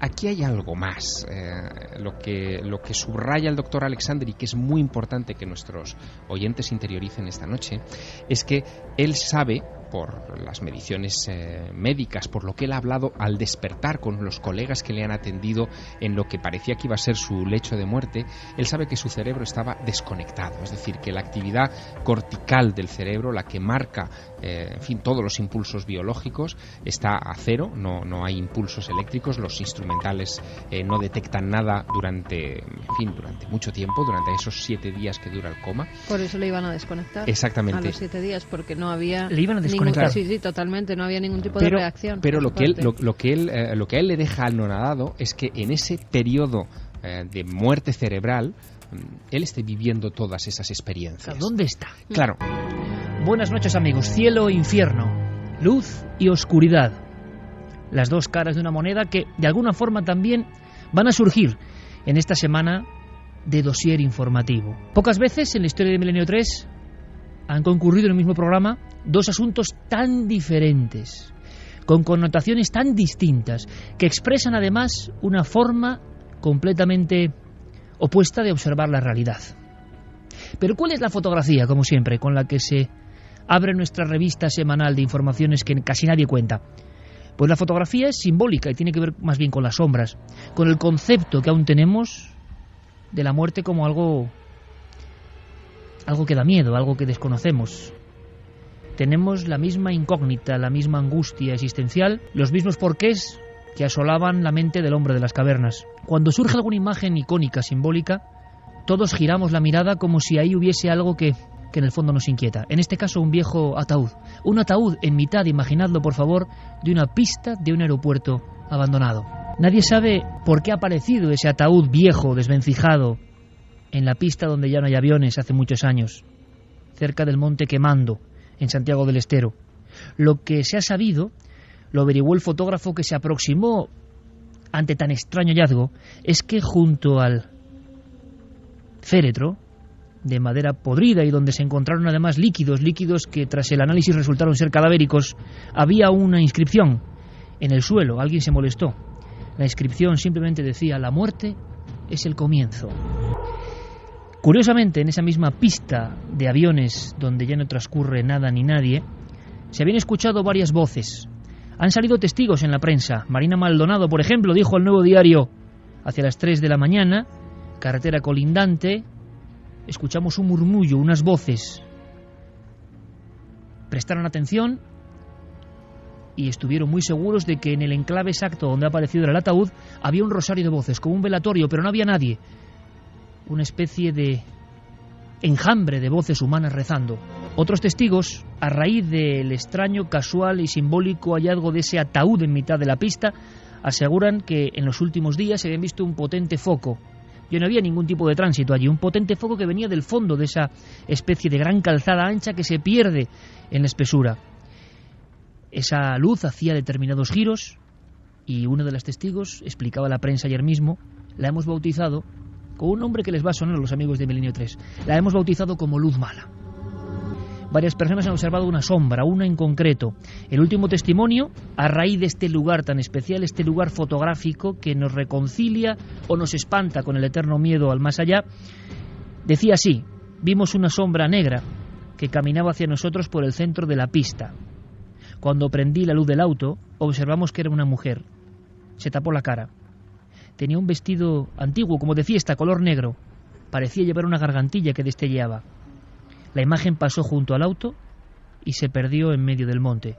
aquí hay algo más. Lo que subraya el doctor Alexander, y que es muy importante que nuestros oyentes interioricen esta noche, es que él sabe, por las mediciones médicas, por lo que él ha hablado al despertar con los colegas que le han atendido en lo que parecía que iba a ser su lecho de muerte, él sabe que su cerebro estaba desconectado, es decir, que la actividad cortical del cerebro, la que marca, en fin, todos los impulsos biológicos, está a cero, no hay impulsos eléctricos, los instrumentales no detectan nada durante mucho tiempo, durante esos 7 días que dura el coma. Por eso le iban a desconectar. Exactamente. A los 7 días, porque no había... Le iban a desconectar. Sí, totalmente, no había ningún tipo de reacción. Pero lo que a él le deja anonadado es que en ese periodo de muerte cerebral, él esté viviendo todas esas experiencias. ¿Dónde está? Claro. Buenas noches, amigos. Cielo e infierno, luz y oscuridad, las dos caras de una moneda que de alguna forma también van a surgir en esta semana de dossier informativo. Pocas veces en la historia de Milenio 3 han concurrido en el mismo programa dos asuntos tan diferentes, con connotaciones tan distintas, que expresan además una forma completamente opuesta de observar la realidad. Pero ¿cuál es la fotografía, como siempre, con la que se abre nuestra revista semanal de informaciones que casi nadie cuenta? Pues la fotografía es simbólica y tiene que ver más bien con las sombras, con el concepto que aún tenemos de la muerte como algo que da miedo, algo que desconocemos. Tenemos la misma incógnita, la misma angustia existencial, los mismos porqués que asolaban la mente del hombre de las cavernas. Cuando surge alguna imagen icónica, simbólica, todos giramos la mirada como si ahí hubiese algo que en el fondo nos inquieta. En este caso, un viejo ataúd. Un ataúd en mitad, imaginadlo por favor, de una pista de un aeropuerto abandonado. Nadie sabe por qué ha aparecido ese ataúd viejo, desvencijado, en la pista donde ya no hay aviones hace muchos años, cerca del Monte Quemando, en Santiago del Estero. Lo que se ha sabido, lo averiguó el fotógrafo que se aproximó ante tan extraño hallazgo, es que junto al féretro de madera podrida y donde se encontraron además líquidos que tras el análisis resultaron ser cadavéricos, había una inscripción en el suelo. Alguien se molestó. La inscripción simplemente decía: la muerte es el comienzo. Curiosamente, en esa misma pista de aviones donde ya no transcurre nada ni nadie, se habían escuchado varias voces. Han salido testigos en la prensa. Marina Maldonado, por ejemplo, dijo al Nuevo Diario: hacia las 3 de la mañana, carretera colindante, escuchamos un murmullo, unas voces. Prestaron atención y estuvieron muy seguros de que en el enclave exacto donde ha aparecido el ataúd había un rosario de voces, como un velatorio, pero no había nadie. Una especie de enjambre de voces humanas rezando. Otros testigos, a raíz del extraño, casual y simbólico hallazgo de ese ataúd en mitad de la pista, aseguran que en los últimos días se habían visto un potente foco. Ya no había ningún tipo de tránsito allí, un potente foco que venía del fondo de esa especie de gran calzada ancha que se pierde en la espesura. Esa luz hacía determinados giros y uno de los testigos explicaba a la prensa ayer mismo: la hemos bautizado con un nombre que les va a sonar a los amigos de Milenio 3. La hemos bautizado como luz mala. Varias personas han observado una sombra, una en concreto. El último testimonio, a raíz de este lugar tan especial, este lugar fotográfico que nos reconcilia o nos espanta con el eterno miedo al más allá, decía así: vimos una sombra negra que caminaba hacia nosotros por el centro de la pista. Cuando prendí la luz del auto, observamos que era una mujer. Se tapó la cara. Tenía un vestido antiguo, como de fiesta, color negro. Parecía llevar una gargantilla que destelleaba. La imagen pasó junto al auto y se perdió en medio del monte.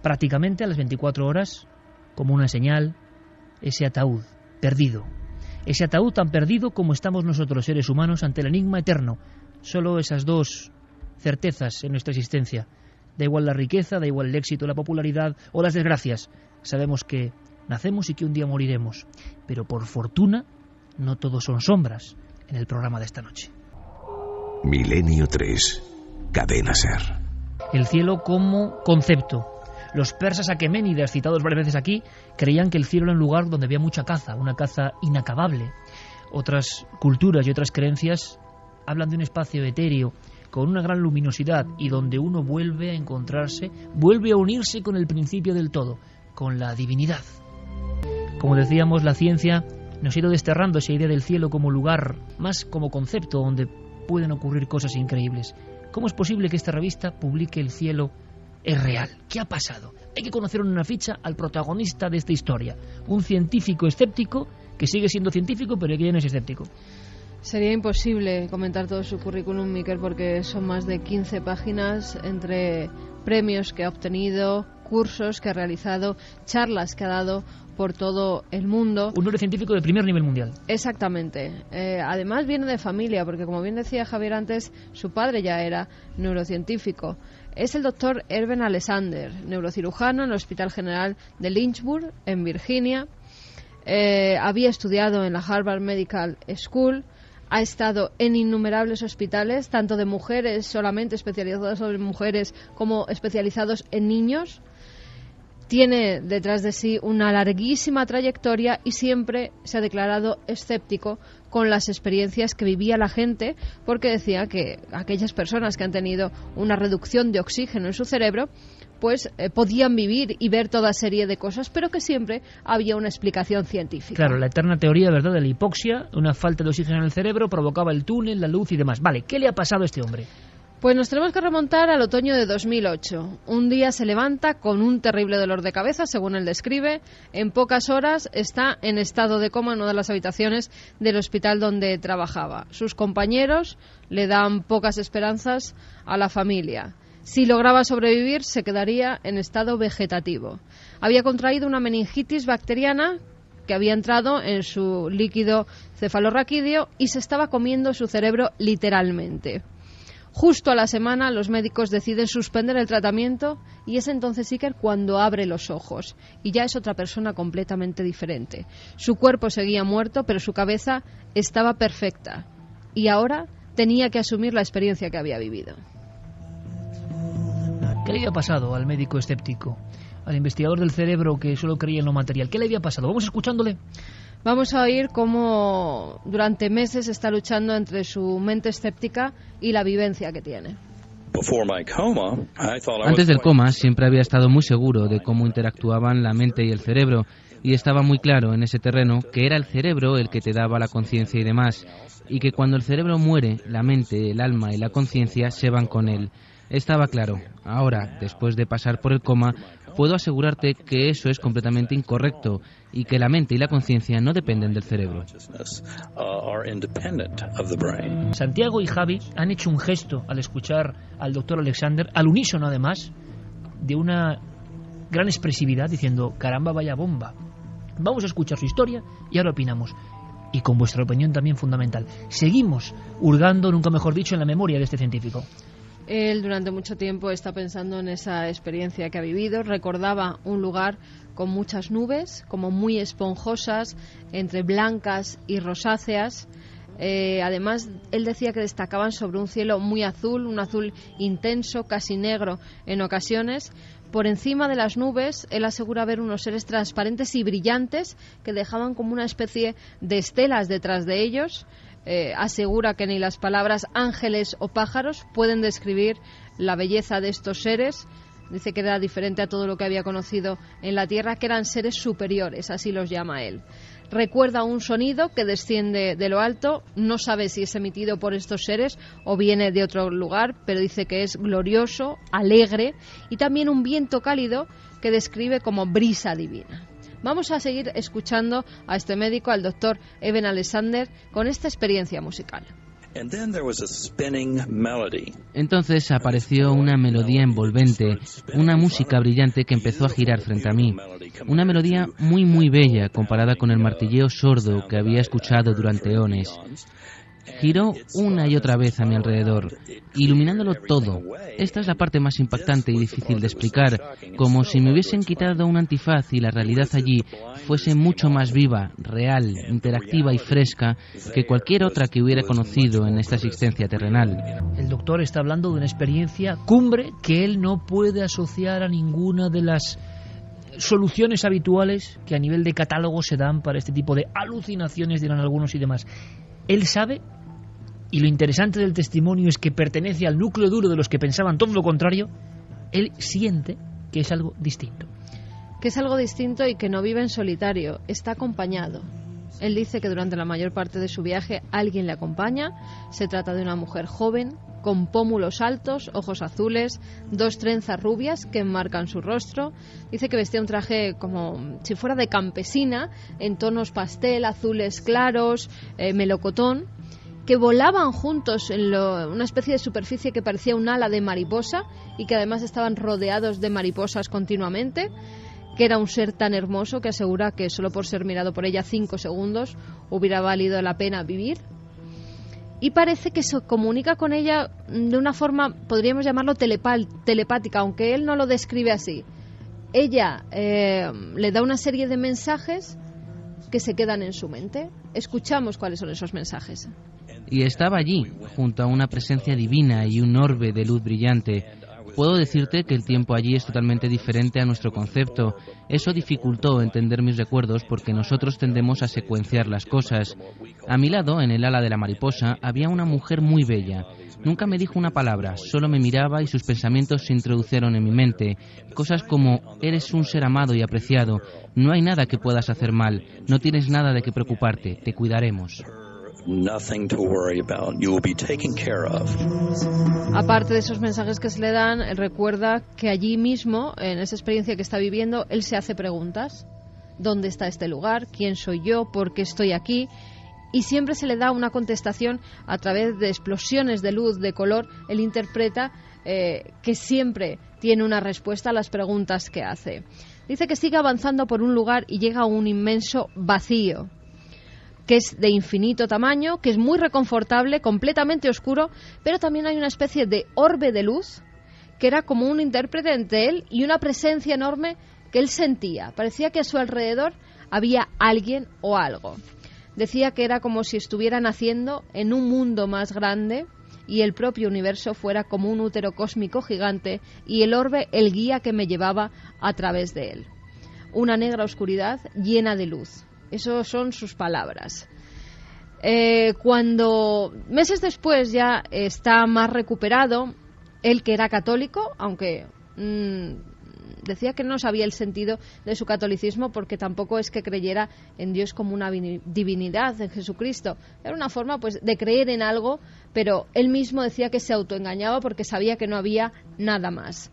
Prácticamente a las 24 horas, como una señal, ese ataúd, perdido. Ese ataúd tan perdido como estamos nosotros, seres humanos, ante el enigma eterno. Solo esas dos certezas en nuestra existencia. Da igual la riqueza, da igual el éxito, la popularidad o las desgracias. Sabemos que nacemos y que un día moriremos. Pero por fortuna, no todos son sombras en el programa de esta noche. Milenio 3, Cadena SER. El cielo como concepto. Los persas aqueménidas, citados varias veces aquí, creían que el cielo era un lugar donde había mucha caza, una caza inacabable. Otras culturas y otras creencias hablan de un espacio etéreo con una gran luminosidad y donde uno vuelve a encontrarse, vuelve a unirse con el principio del todo, con la divinidad, Como decíamos, la ciencia nos ha ido desterrando esa idea del cielo como lugar, más como concepto donde pueden ocurrir cosas increíbles. ¿Cómo es posible que esta revista publique el cielo es real? ¿Qué ha pasado? Hay que conocer en una ficha al protagonista de esta historia, un científico escéptico que sigue siendo científico pero que ya no es escéptico. Sería imposible comentar todo su currículum, Miquel, porque son más de 15 páginas entre premios que ha obtenido, cursos que ha realizado, charlas que ha dado por todo el mundo. Un neurocientífico de primer nivel mundial. Exactamente. Además viene de familia, porque como bien decía Javier antes, su padre ya era neurocientífico. Es el doctor Eben Alexander, neurocirujano en el Hospital General de Lynchburg, en Virginia. Había estudiado en la Harvard Medical School. Ha estado en innumerables hospitales, tanto de mujeres, solamente especializados en mujeres, como especializados en niños. Tiene detrás de sí una larguísima trayectoria y siempre se ha declarado escéptico con las experiencias que vivía la gente, porque decía que aquellas personas que han tenido una reducción de oxígeno en su cerebro pues podían vivir y ver toda serie de cosas, pero que siempre había una explicación científica. Claro, la eterna teoría, ¿verdad?, de la hipoxia, una falta de oxígeno en el cerebro provocaba el túnel, la luz y demás. Vale, ¿qué le ha pasado a este hombre? Pues nos tenemos que remontar al otoño de 2008. Un día se levanta con un terrible dolor de cabeza, según él describe. En pocas horas está en estado de coma en una de las habitaciones del hospital donde trabajaba. Sus compañeros le dan pocas esperanzas a la familia. Si lograba sobrevivir, se quedaría en estado vegetativo. Había contraído una meningitis bacteriana que había entrado en su líquido cefalorraquídeo y se estaba comiendo su cerebro literalmente. Justo a la semana los médicos deciden suspender el tratamiento y es entonces Iker cuando abre los ojos y ya es otra persona completamente diferente. Su cuerpo seguía muerto, pero su cabeza estaba perfecta y ahora tenía que asumir la experiencia que había vivido. ¿Qué le había pasado al médico escéptico, al investigador del cerebro que solo creía en lo material? ¿Qué le había pasado? Vamos escuchándole. Vamos a oír cómo durante meses está luchando entre su mente escéptica y la vivencia que tiene. Antes del coma siempre había estado muy seguro de cómo interactuaban la mente y el cerebro, y estaba muy claro en ese terreno que era el cerebro el que te daba la conciencia y demás, y que cuando el cerebro muere, la mente, el alma y la conciencia se van con él. Estaba claro. Ahora, después de pasar por el coma, puedo asegurarte que eso es completamente incorrecto y que la mente y la conciencia no dependen del cerebro. Santiago y Javi han hecho un gesto al escuchar al doctor Alexander, al unísono además, de una gran expresividad, diciendo, caramba, vaya bomba. Vamos a escuchar su historia y ahora opinamos. Y con vuestra opinión también fundamental. Seguimos hurgando, nunca mejor dicho, en la memoria de este científico. Él durante mucho tiempo está pensando en esa experiencia que ha vivido. Recordaba un lugar con muchas nubes, como muy esponjosas, entre blancas y rosáceas. Además, él decía que destacaban sobre un cielo muy azul, un azul intenso, casi negro en ocasiones. Por encima de las nubes, él asegura ver unos seres transparentes y brillantes que dejaban como una especie de estelas detrás de ellos. Asegura que ni las palabras ángeles o pájaros pueden describir la belleza de estos seres. Dice que era diferente a todo lo que había conocido en la Tierra, que eran seres superiores, así los llama él. Recuerda un sonido que desciende de lo alto, no sabe si es emitido por estos seres o viene de otro lugar, pero dice que es glorioso, alegre y también un viento cálido que describe como brisa divina. Vamos a seguir escuchando a este médico, al doctor Eben Alexander, con esta experiencia musical. Entonces apareció una melodía envolvente, una música brillante que empezó a girar frente a mí. Una melodía muy muy bella comparada con el martilleo sordo que había escuchado durante eones. Giró una y otra vez a mi alrededor, iluminándolo todo. Esta es la parte más impactante y difícil de explicar, como si me hubiesen quitado un antifaz y la realidad allí fuese mucho más viva, real, interactiva y fresca que cualquier otra que hubiera conocido en esta existencia terrenal. El doctor está hablando de una experiencia cumbre que él no puede asociar a ninguna de las soluciones habituales que a nivel de catálogo se dan para este tipo de alucinaciones, dirán algunos y demás. Él sabe, y lo interesante del testimonio es que pertenece al núcleo duro de los que pensaban todo lo contrario, él siente que es algo distinto. que es algo distinto y que no vive en solitario, está acompañado. Él dice que durante la mayor parte de su viaje alguien le acompaña. Se trata de una mujer joven, con pómulos altos, ojos azules, 2 trenzas rubias que enmarcan su rostro. Dice que vestía un traje como si fuera de campesina, en tonos pastel, azules claros, melocotón, que volaban juntos en una especie de superficie que parecía un ala de mariposa y que además estaban rodeados de mariposas continuamente, que era un ser tan hermoso que asegura que solo por ser mirado por ella 5 segundos hubiera valido la pena vivir. Y parece que se comunica con ella de una forma, podríamos llamarlo telepática, aunque él no lo describe así. Ella le da una serie de mensajes que se quedan en su mente. Escuchamos cuáles son esos mensajes. Y estaba allí, junto a una presencia divina y un orbe de luz brillante. Puedo decirte que el tiempo allí es totalmente diferente a nuestro concepto. Eso dificultó entender mis recuerdos porque nosotros tendemos a secuenciar las cosas. A mi lado, en el ala de la mariposa, había una mujer muy bella. Nunca me dijo una palabra, solo me miraba y sus pensamientos se introdujeron en mi mente. Cosas como, eres un ser amado y apreciado, no hay nada que puedas hacer mal, no tienes nada de qué preocuparte, te cuidaremos. Nothing to worry about. You will be taken care of. Aparte de esos mensajes que se le dan, él recuerda que allí mismo, en esa experiencia que está viviendo, él se hace preguntas. ¿Dónde está este lugar? ¿Quién soy yo? ¿Por qué estoy aquí? Y siempre se le da una contestación a través de explosiones de luz, de color. Él interpreta que siempre tiene una respuesta a las preguntas que hace. Dice que sigue avanzando por un lugar y llega a un inmenso vacío, que es de infinito tamaño, que es muy reconfortable, completamente oscuro, pero también hay una especie de orbe de luz que era como un intérprete entre él y una presencia enorme que él sentía. Parecía que a su alrededor había alguien o algo. Decía que era como si estuviera naciendo en un mundo más grande y el propio universo fuera como un útero cósmico gigante y el orbe el guía que me llevaba a través de él. Una negra oscuridad llena de luz. Esas son sus palabras. Cuando meses después ya está más recuperado, él que era católico, aunque decía que no sabía el sentido de su catolicismo porque tampoco es que creyera en Dios como una divinidad, en Jesucristo. Era una forma pues de creer en algo, pero él mismo decía que se autoengañaba porque sabía que no había nada más.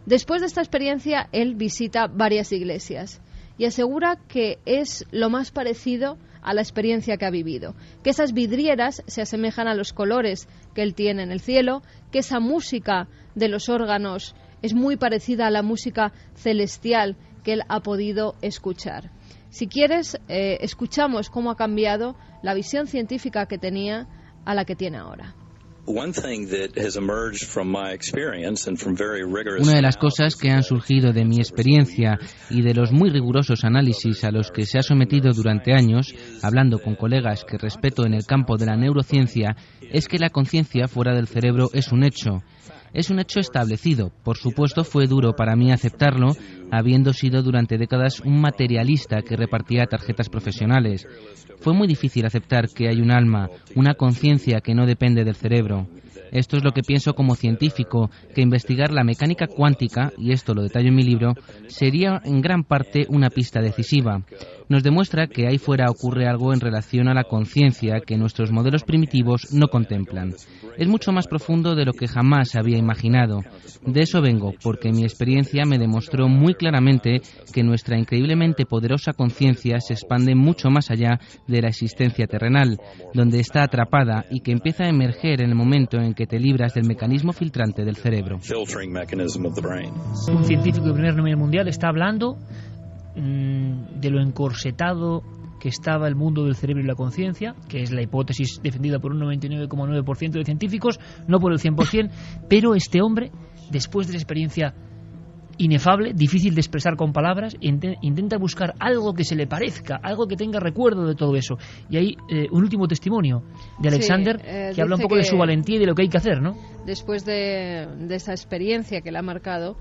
Después de esta experiencia, él visita varias iglesias y asegura que es lo más parecido a la experiencia que ha vivido, que esas vidrieras se asemejan a los colores que él tiene en el cielo, que esa música de los órganos es muy parecida a la música celestial que él ha podido escuchar. Si quieres, escuchamos cómo ha cambiado la visión científica que tenía a la que tiene ahora. Una de las cosas que han surgido de mi experiencia y de los muy rigurosos análisis a los que se ha sometido durante años, hablando con colegas que respeto en el campo de la neurociencia, es que la conciencia fuera del cerebro es un hecho. Es un hecho establecido. Por supuesto, fue duro para mí aceptarlo, habiendo sido durante décadas un materialista que repartía tarjetas profesionales. Fue muy difícil aceptar que hay un alma, una conciencia que no depende del cerebro. Esto es lo que pienso como científico, que investigar la mecánica cuántica, y esto lo detallo en mi libro, sería en gran parte una pista decisiva. Nos demuestra que ahí fuera ocurre algo en relación a la conciencia que nuestros modelos primitivos no contemplan. Es mucho más profundo de lo que jamás había imaginado. De eso vengo, porque mi experiencia me demostró muy claramente que nuestra increíblemente poderosa conciencia se expande mucho más allá de la existencia terrenal, donde está atrapada y que empieza a emerger en el momento en que te libras del mecanismo filtrante del cerebro. Un científico de primer nivel mundial está hablando de lo encorsetado que estaba el mundo del cerebro y la conciencia, que es la hipótesis defendida por un 99,9% de científicos, no por el 100%, pero este hombre, después de la experiencia inefable, difícil de expresar con palabras, intenta buscar algo que se le parezca, algo que tenga recuerdo de todo eso. Y hay un último testimonio de Alexander, que habla un poco de su valentía y de lo que hay que hacer, ¿no? Después de esa experiencia que le ha marcado,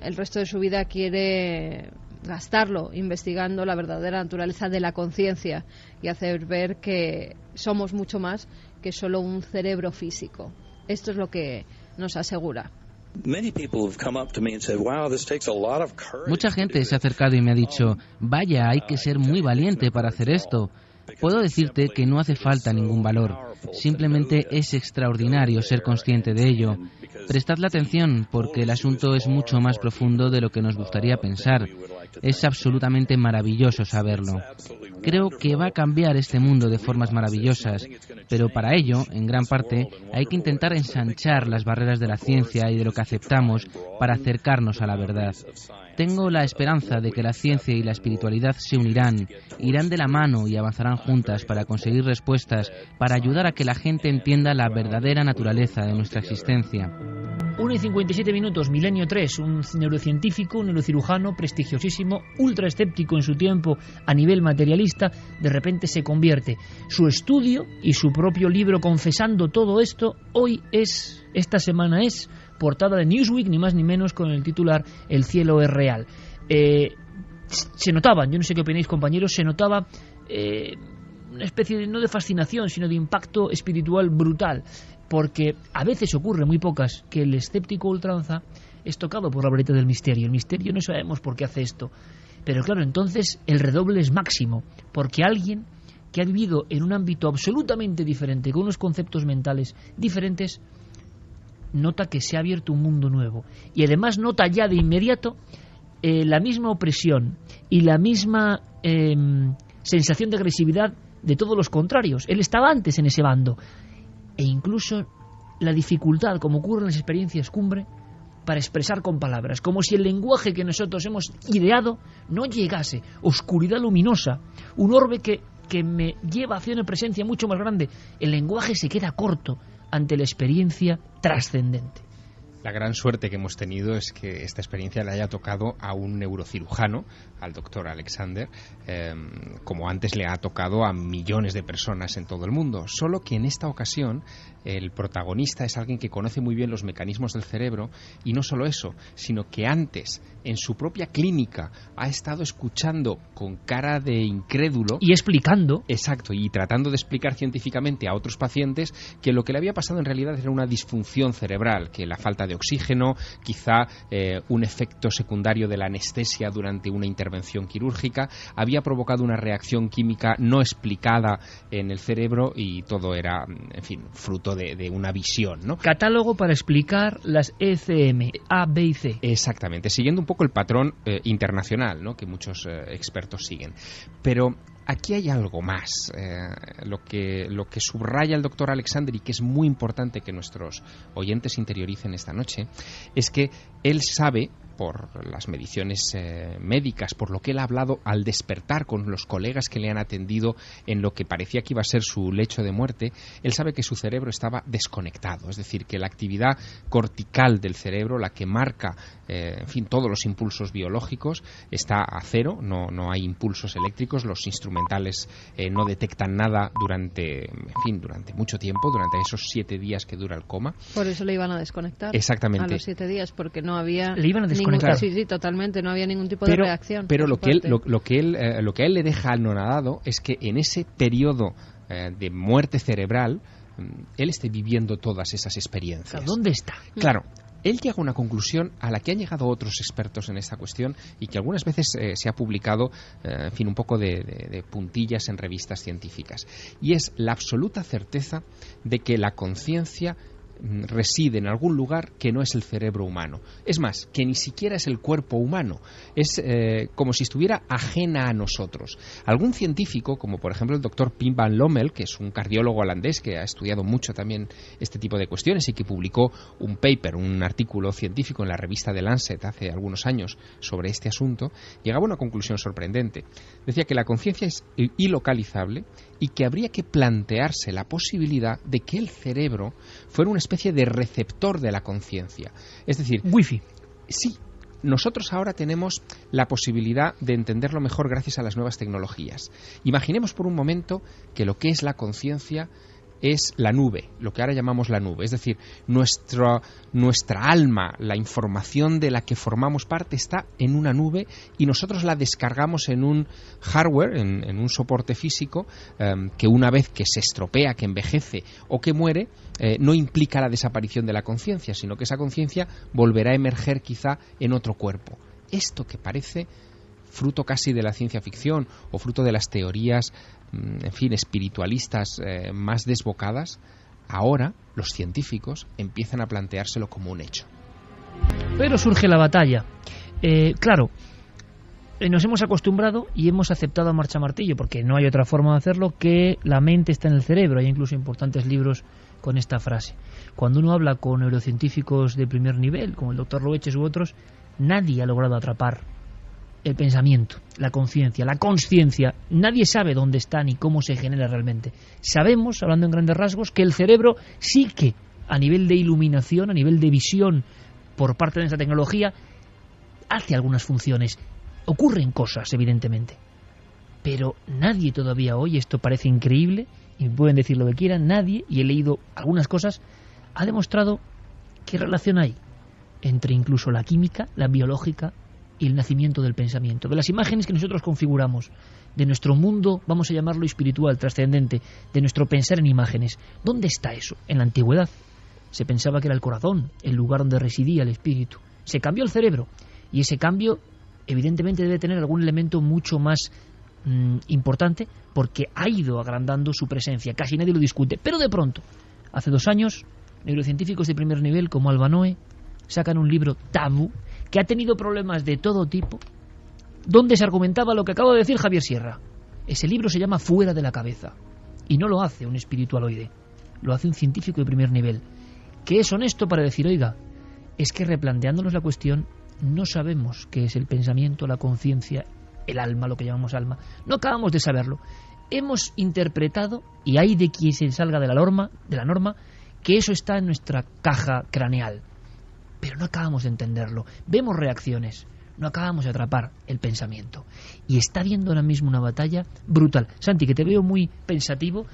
el resto de su vida quiere gastarlo investigando la verdadera naturaleza de la conciencia y hacer ver que somos mucho más que solo un cerebro físico. Esto es lo que nos asegura. Mucha gente se ha acercado y me ha dicho, vaya, hay que ser muy valiente para hacer esto. Puedo decirte que no hace falta ningún valor, simplemente es extraordinario ser consciente de ello. Prestadle atención, porque el asunto es mucho más profundo de lo que nos gustaría pensar. Es absolutamente maravilloso saberlo. Creo que va a cambiar este mundo de formas maravillosas, pero para ello, en gran parte, hay que intentar ensanchar las barreras de la ciencia y de lo que aceptamos para acercarnos a la verdad. Tengo la esperanza de que la ciencia y la espiritualidad se unirán, irán de la mano y avanzarán juntas para conseguir respuestas, para ayudar a que la gente entienda la verdadera naturaleza de nuestra existencia. 1:57, Milenio 3, un neurocientífico, un neurocirujano prestigiosísimo, ultra escéptico en su tiempo a nivel materialista, de repente se convierte. Su estudio y su propio libro confesando todo esto, esta semana es portada de Newsweek, ni más ni menos, con el titular El cielo es real. Se notaban, yo no sé qué opináis, compañeros, se notaba una especie de, no de fascinación, sino de impacto espiritual brutal, porque a veces ocurre, muy pocas, que el escéptico ultranza es tocado por la varita del misterio. El misterio no sabemos por qué hace esto, pero claro, entonces el redoble es máximo, porque alguien que ha vivido en un ámbito absolutamente diferente, con unos conceptos mentales diferentes, nota que se ha abierto un mundo nuevo, y además nota ya de inmediato la misma opresión y la misma sensación de agresividad de todos los contrarios. Él estaba antes en ese bando, e incluso la dificultad, como ocurre en las experiencias cumbre, para expresar con palabras, como si el lenguaje que nosotros hemos ideado no llegase. Oscuridad luminosa, un orbe que me lleva hacia una presencia mucho más grande. El lenguaje se queda corto ante la experiencia trascendente. La gran suerte que hemos tenido es que esta experiencia le haya tocado a un neurocirujano, al doctor Alexander, como antes le ha tocado a millones de personas en todo el mundo. Solo que en esta ocasión el protagonista es alguien que conoce muy bien los mecanismos del cerebro, y no solo eso, sino que antes, en su propia clínica, ha estado escuchando con cara de incrédulo y explicando. Exacto, y tratando de explicar científicamente a otros pacientes que lo que le había pasado en realidad era una disfunción cerebral, que la falta de oxígeno, quizá un efecto secundario de la anestesia durante una intervención quirúrgica, había provocado una reacción química no explicada en el cerebro, y todo era, en fin, fruto de una visión, ¿no? Catálogo para explicar las ECM, A, B y C. Exactamente, siguiendo un poco el patrón internacional, ¿no?, que muchos expertos siguen. Pero aquí hay algo más. Lo que subraya el doctor Alexander, y que es muy importante que nuestros oyentes interioricen esta noche, es que él sabe, por las mediciones médicas, por lo que él ha hablado al despertar con los colegas que le han atendido en lo que parecía que iba a ser su lecho de muerte, él sabe que su cerebro estaba desconectado, es decir, que la actividad cortical del cerebro, la que marca, en fin, todos los impulsos biológicos, está a cero, no hay impulsos eléctricos, los instrumentales no detectan nada durante mucho tiempo, durante esos 7 días que dura el coma. Por eso le iban a desconectar. Exactamente. A los 7 días, porque no había... Le iban a desconectar. Sí, totalmente, no había ningún tipo de reacción. Pero lo que a él le deja anonadado es que en ese periodo de muerte cerebral, él esté viviendo todas esas experiencias. ¿Dónde está? Claro. Él llega a una conclusión a la que han llegado otros expertos en esta cuestión, y que algunas veces se ha publicado, en fin, un poco de puntillas en revistas científicas. Y es la absoluta certeza de que la conciencia reside en algún lugar que no es el cerebro humano. Es más, que ni siquiera es el cuerpo humano. Es como si estuviera ajena a nosotros. Algún científico, como por ejemplo el doctor Pim van Lommel, que es un cardiólogo holandés que ha estudiado mucho también este tipo de cuestiones y que publicó un paper, un artículo científico en la revista The Lancet hace algunos años sobre este asunto, llegaba a una conclusión sorprendente. Decía que la conciencia es ilocalizable y que habría que plantearse la posibilidad de que el cerebro fuera una especie de receptor de la conciencia. Es decir, Wi-Fi. Sí, nosotros ahora tenemos la posibilidad de entenderlo mejor gracias a las nuevas tecnologías. Imaginemos por un momento que lo que es la conciencia es la nube, lo que ahora llamamos la nube. Es decir, nuestra alma, la información de la que formamos parte está en una nube y nosotros la descargamos en un hardware, en un soporte físico, que una vez que se estropea, que envejece o que muere, no implica la desaparición de la conciencia, sino que esa conciencia volverá a emerger quizá en otro cuerpo. Esto que parece fruto casi de la ciencia ficción o fruto de las teorías, en fin, espiritualistas más desbocadas, ahora los científicos empiezan a planteárselo como un hecho. Pero surge la batalla. Claro, nos hemos acostumbrado y hemos aceptado a marcha martillo, porque no hay otra forma de hacerlo, que la mente está en el cerebro. Hay incluso importantes libros con esta frase. Cuando uno habla con neurocientíficos de primer nivel, como el doctor Loeches u otros, nadie ha logrado atrapar el pensamiento, la conciencia, la consciencia. Nadie sabe dónde está ni cómo se genera realmente. Sabemos, hablando en grandes rasgos, que el cerebro sí que, a nivel de iluminación, a nivel de visión, por parte de esa tecnología, hace algunas funciones. Ocurren cosas, evidentemente. Pero nadie todavía hoy, esto parece increíble, y pueden decir lo que quieran, nadie, y he leído algunas cosas, ha demostrado qué relación hay entre incluso la química, la biológica y el nacimiento del pensamiento, de las imágenes que nosotros configuramos, de nuestro mundo, vamos a llamarlo espiritual, trascendente, de nuestro pensar en imágenes. ¿Dónde está eso? En la antigüedad se pensaba que era el corazón, el lugar donde residía el espíritu. Se cambió el cerebro, y ese cambio evidentemente debe tener algún elemento mucho más importante, porque ha ido agrandando su presencia, casi nadie lo discute. Pero de pronto, hace 2 años, neurocientíficos de primer nivel como Albanoe sacan un libro tabú, que ha tenido problemas de todo tipo, donde se argumentaba lo que acaba de decir Javier Sierra. Ese libro se llama Fuera de la cabeza, y no lo hace un espiritualoide, lo hace un científico de primer nivel, que es honesto para decir, oiga, es que replanteándonos la cuestión, no sabemos qué es el pensamiento, la conciencia, el alma, lo que llamamos alma. No acabamos de saberlo. Hemos interpretado, y hay de quien se salga de la norma, que eso está en nuestra caja craneal. Pero no acabamos de entenderlo. Vemos reacciones, no acabamos de atrapar el pensamiento. Y está habiendo ahora mismo una batalla brutal. Santi, que te veo muy pensativo,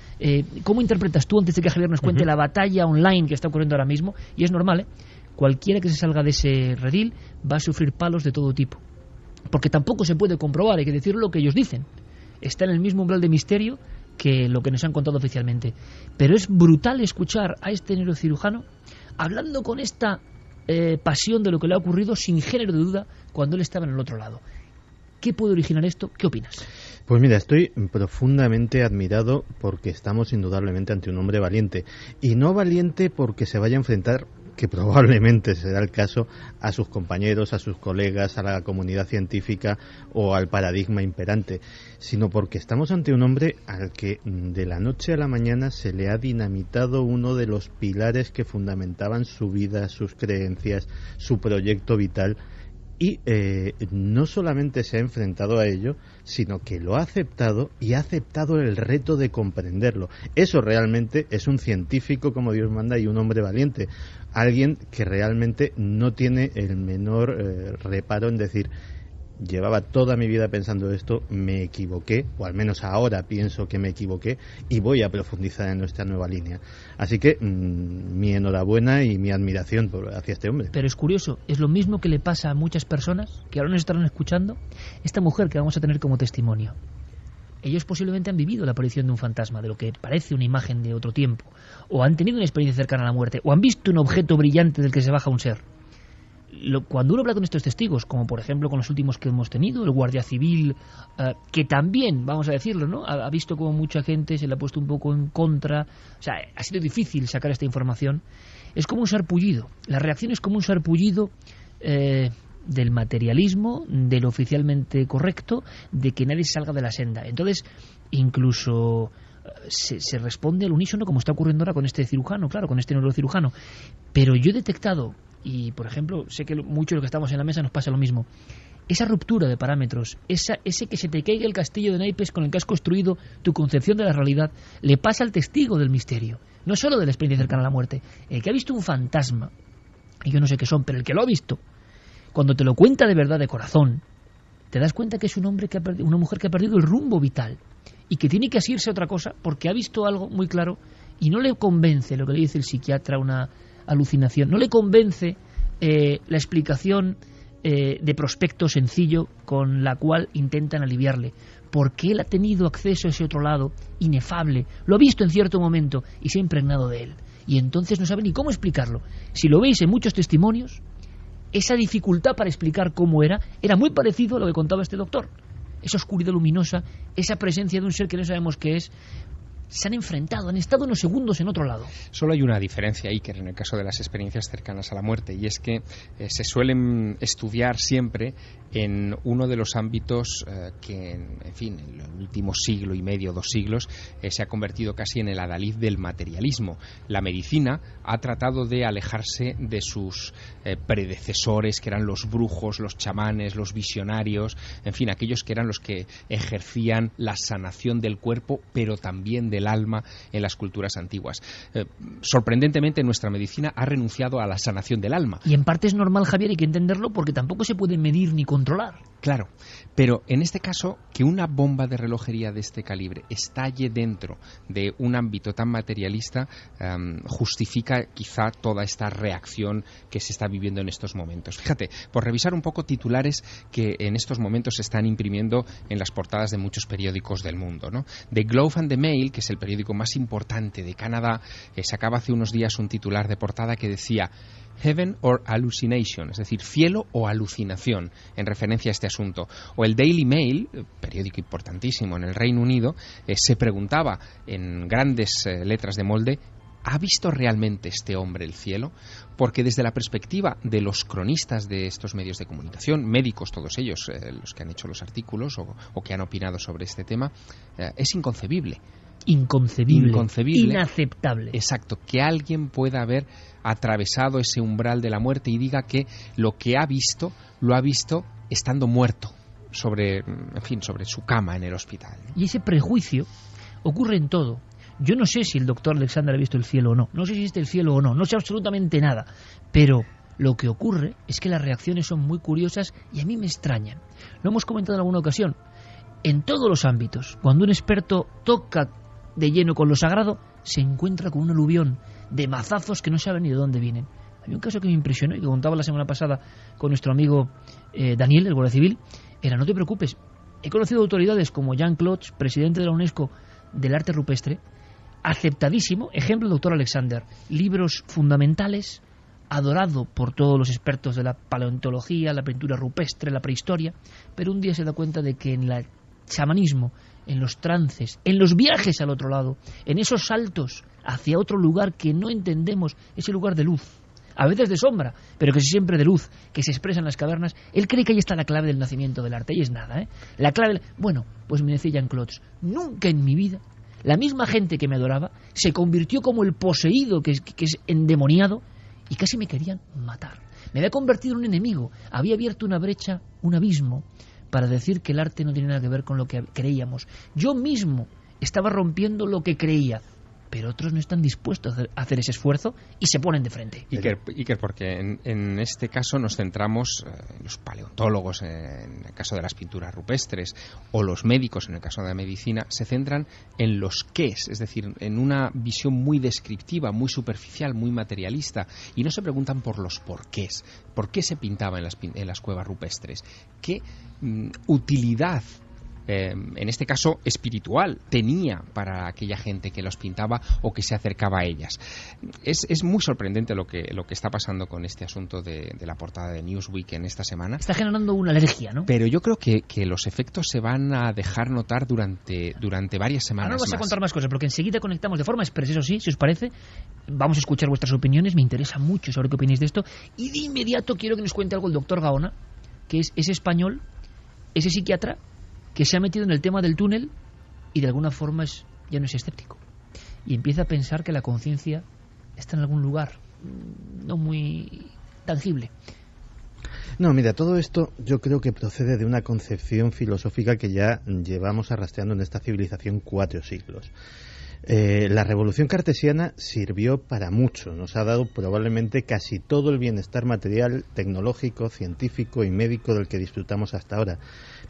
¿cómo interpretas tú, antes de que Javier nos cuente, la batalla online que está ocurriendo ahora mismo? Y es normal, cualquiera que se salga de ese redil va a sufrir palos de todo tipo. Porque tampoco se puede comprobar, hay que decir lo que ellos dicen. Está en el mismo umbral de misterio que lo que nos han contado oficialmente. Pero es brutal escuchar a este neurocirujano hablando con esta pasión de lo que le ha ocurrido, sin género de duda, cuando él estaba en el otro lado. ¿Qué puede originar esto? ¿Qué opinas? Pues mira, estoy profundamente admirado porque estamos indudablemente ante un hombre valiente. Y no valiente porque se vaya a enfrentar, que probablemente será el caso, a sus compañeros, a sus colegas, a la comunidad científica o al paradigma imperante, sino porque estamos ante un hombre al que de la noche a la mañana se le ha dinamitado uno de los pilares que fundamentaban su vida, sus creencias, su proyecto vital. Y no solamente se ha enfrentado a ello, sino que lo ha aceptado y ha aceptado el reto de comprenderlo. Eso realmente es un científico como Dios manda y un hombre valiente. Alguien que realmente no tiene el menor reparo en decir, llevaba toda mi vida pensando esto, me equivoqué, o al menos ahora pienso que me equivoqué y voy a profundizar en nuestra nueva línea. Así que mi enhorabuena y mi admiración hacia este hombre. Pero es curioso, es lo mismo que le pasa a muchas personas que ahora nos estarán escuchando. Esta mujer que vamos a tener como testimonio, ellos posiblemente han vivido la aparición de un fantasma, de lo que parece una imagen de otro tiempo, o han tenido una experiencia cercana a la muerte, o han visto un objeto brillante del que se baja un ser. Cuando uno habla con estos testigos, como por ejemplo con los últimos que hemos tenido, el guardia civil, que también, vamos a decirlo, ¿no?, ha visto como mucha gente se le ha puesto un poco en contra, o sea, ha sido difícil sacar esta información. Es como un sarpullido, la reacción es como un sarpullido del materialismo, de lo oficialmente correcto, de que nadie salga de la senda. Entonces, incluso se responde al unísono, como está ocurriendo ahora con este cirujano, claro, con este neurocirujano. Pero yo he detectado, y por ejemplo, sé que muchos de los que estamos en la mesa nos pasa lo mismo, esa ruptura de parámetros, ese que se te caiga el castillo de naipes con el que has construido tu concepción de la realidad, le pasa al testigo del misterio, no solo de la experiencia cercana a la muerte. El que ha visto un fantasma, y yo no sé qué son, pero el que lo ha visto, cuando te lo cuenta de verdad, de corazón, te das cuenta que es un hombre que una mujer que ha perdido el rumbo vital y que tiene que asirse a otra cosa porque ha visto algo muy claro y no le convence lo que le dice el psiquiatra, una alucinación, no le convence la explicación de prospecto sencillo con la cual intentan aliviarle, porque él ha tenido acceso a ese otro lado inefable, lo ha visto en cierto momento y se ha impregnado de él, y entonces no sabe ni cómo explicarlo. Si lo veis en muchos testimonios, esa dificultad para explicar cómo era muy parecido a lo que contaba este doctor. Esa oscuridad luminosa, esa presencia de un ser que no sabemos qué es, se han enfrentado, han estado unos segundos en otro lado. Solo hay una diferencia, Iker, en el caso de las experiencias cercanas a la muerte, y es que se suelen estudiar siempre en uno de los ámbitos que, en fin, en el último siglo y medio, 2 siglos, se ha convertido casi en el adalid del materialismo. La medicina ha tratado de alejarse de sus predecesores, que eran los brujos, los chamanes, los visionarios, en fin, aquellos que eran los que ejercían la sanación del cuerpo, pero también del alma en las culturas antiguas. Sorprendentemente, nuestra medicina ha renunciado a la sanación del alma. Y en parte es normal, Javier, hay que entenderlo, porque tampoco se puede medir ni controlar. Claro, pero en este caso, que una bomba de relojería de este calibre estalle dentro de un ámbito tan materialista justifica quizá toda esta reacción que se está viviendo en estos momentos. Fíjate, por revisar un poco titulares que en estos momentos se están imprimiendo en las portadas de muchos periódicos del mundo, ¿no? The Globe and the Mail, que es el periódico más importante de Canadá, sacaba hace unos días un titular de portada que decía Heaven or Hallucination, es decir, cielo o alucinación, en referencia a este asunto. O el Daily Mail, periódico importantísimo en el Reino Unido, se preguntaba en grandes letras de molde, ¿ha visto realmente este hombre el cielo? Porque desde la perspectiva de los cronistas de estos medios de comunicación, médicos todos ellos, los que han hecho los artículos o que han opinado sobre este tema, es inconcebible. Inconcebible, inaceptable. Exacto, que alguien pueda haber atravesado ese umbral de la muerte y diga que lo que ha visto, lo ha visto estando muerto sobre su cama en el hospital. Y ese prejuicio ocurre en todo. Yo no sé si el doctor Alexander ha visto el cielo o no, no sé si existe el cielo o no, no sé absolutamente nada, pero lo que ocurre es que las reacciones son muy curiosas y a mí me extrañan. Lo hemos comentado en alguna ocasión. En todos los ámbitos, cuando un experto toca de lleno con lo sagrado, se encuentra con un aluvión de mazazos que no saben ni de dónde vienen. Hay un caso que me impresionó y que contaba la semana pasada con nuestro amigo Daniel, el guardia civil. Era, no te preocupes, he conocido autoridades como Jean Cloch, presidente de la UNESCO del arte rupestre, aceptadísimo, ejemplo el doctor Alexander, libros fundamentales, adorado por todos los expertos de la paleontología, la pintura rupestre, la prehistoria, pero un día se da cuenta de que en el chamanismo, en los trances, en los viajes al otro lado, en esos saltos hacia otro lugar que no entendemos, ese lugar de luz, a veces de sombra, pero que siempre de luz, que se expresa en las cavernas, él cree que ahí está la clave del nacimiento del arte, y es nada, ¿eh? La clave, bueno, pues me decía Jean Cloch, nunca en mi vida la misma gente que me adoraba se convirtió como el poseído, que es endemoniado, y casi me querían matar. Me había convertido en un enemigo, había abierto una brecha, un abismo, para decir que el arte no tiene nada que ver con lo que creíamos. Yo mismo estaba rompiendo lo que creía, pero otros no están dispuestos a hacer ese esfuerzo y se ponen de frente. Iker, porque en este caso nos centramos en los paleontólogos, en el caso de las pinturas rupestres, o los médicos, en el caso de la medicina, se centran en los qués, es decir, en una visión muy descriptiva, muy superficial, muy materialista, y no se preguntan por los porqués. ¿Por qué se pintaba en las cuevas rupestres? ¿Qué utilidad en este caso espiritual, tenía para aquella gente que los pintaba o que se acercaba a ellas? Es muy sorprendente lo que está pasando con este asunto de la portada de Newsweek en esta semana. Está generando una alergia, ¿no? Pero yo creo que los efectos se van a dejar notar durante varias semanas. Ahora vas a contar más cosas, porque enseguida conectamos de forma expresa, eso sí, si os parece. Vamos a escuchar vuestras opiniones, me interesa mucho saber qué opináis de esto. Y de inmediato quiero que nos cuente algo el doctor Gaona, que es ese español, ese psiquiatra, que se ha metido en el tema del túnel y de alguna forma ya no es escéptico. Y empieza a pensar que la conciencia está en algún lugar no muy tangible. No, mira, todo esto yo creo que procede de una concepción filosófica que ya llevamos arrastrando en esta civilización 4 siglos. La revolución cartesiana sirvió para mucho, nos ha dado probablemente casi todo el bienestar material, tecnológico, científico y médico del que disfrutamos hasta ahora,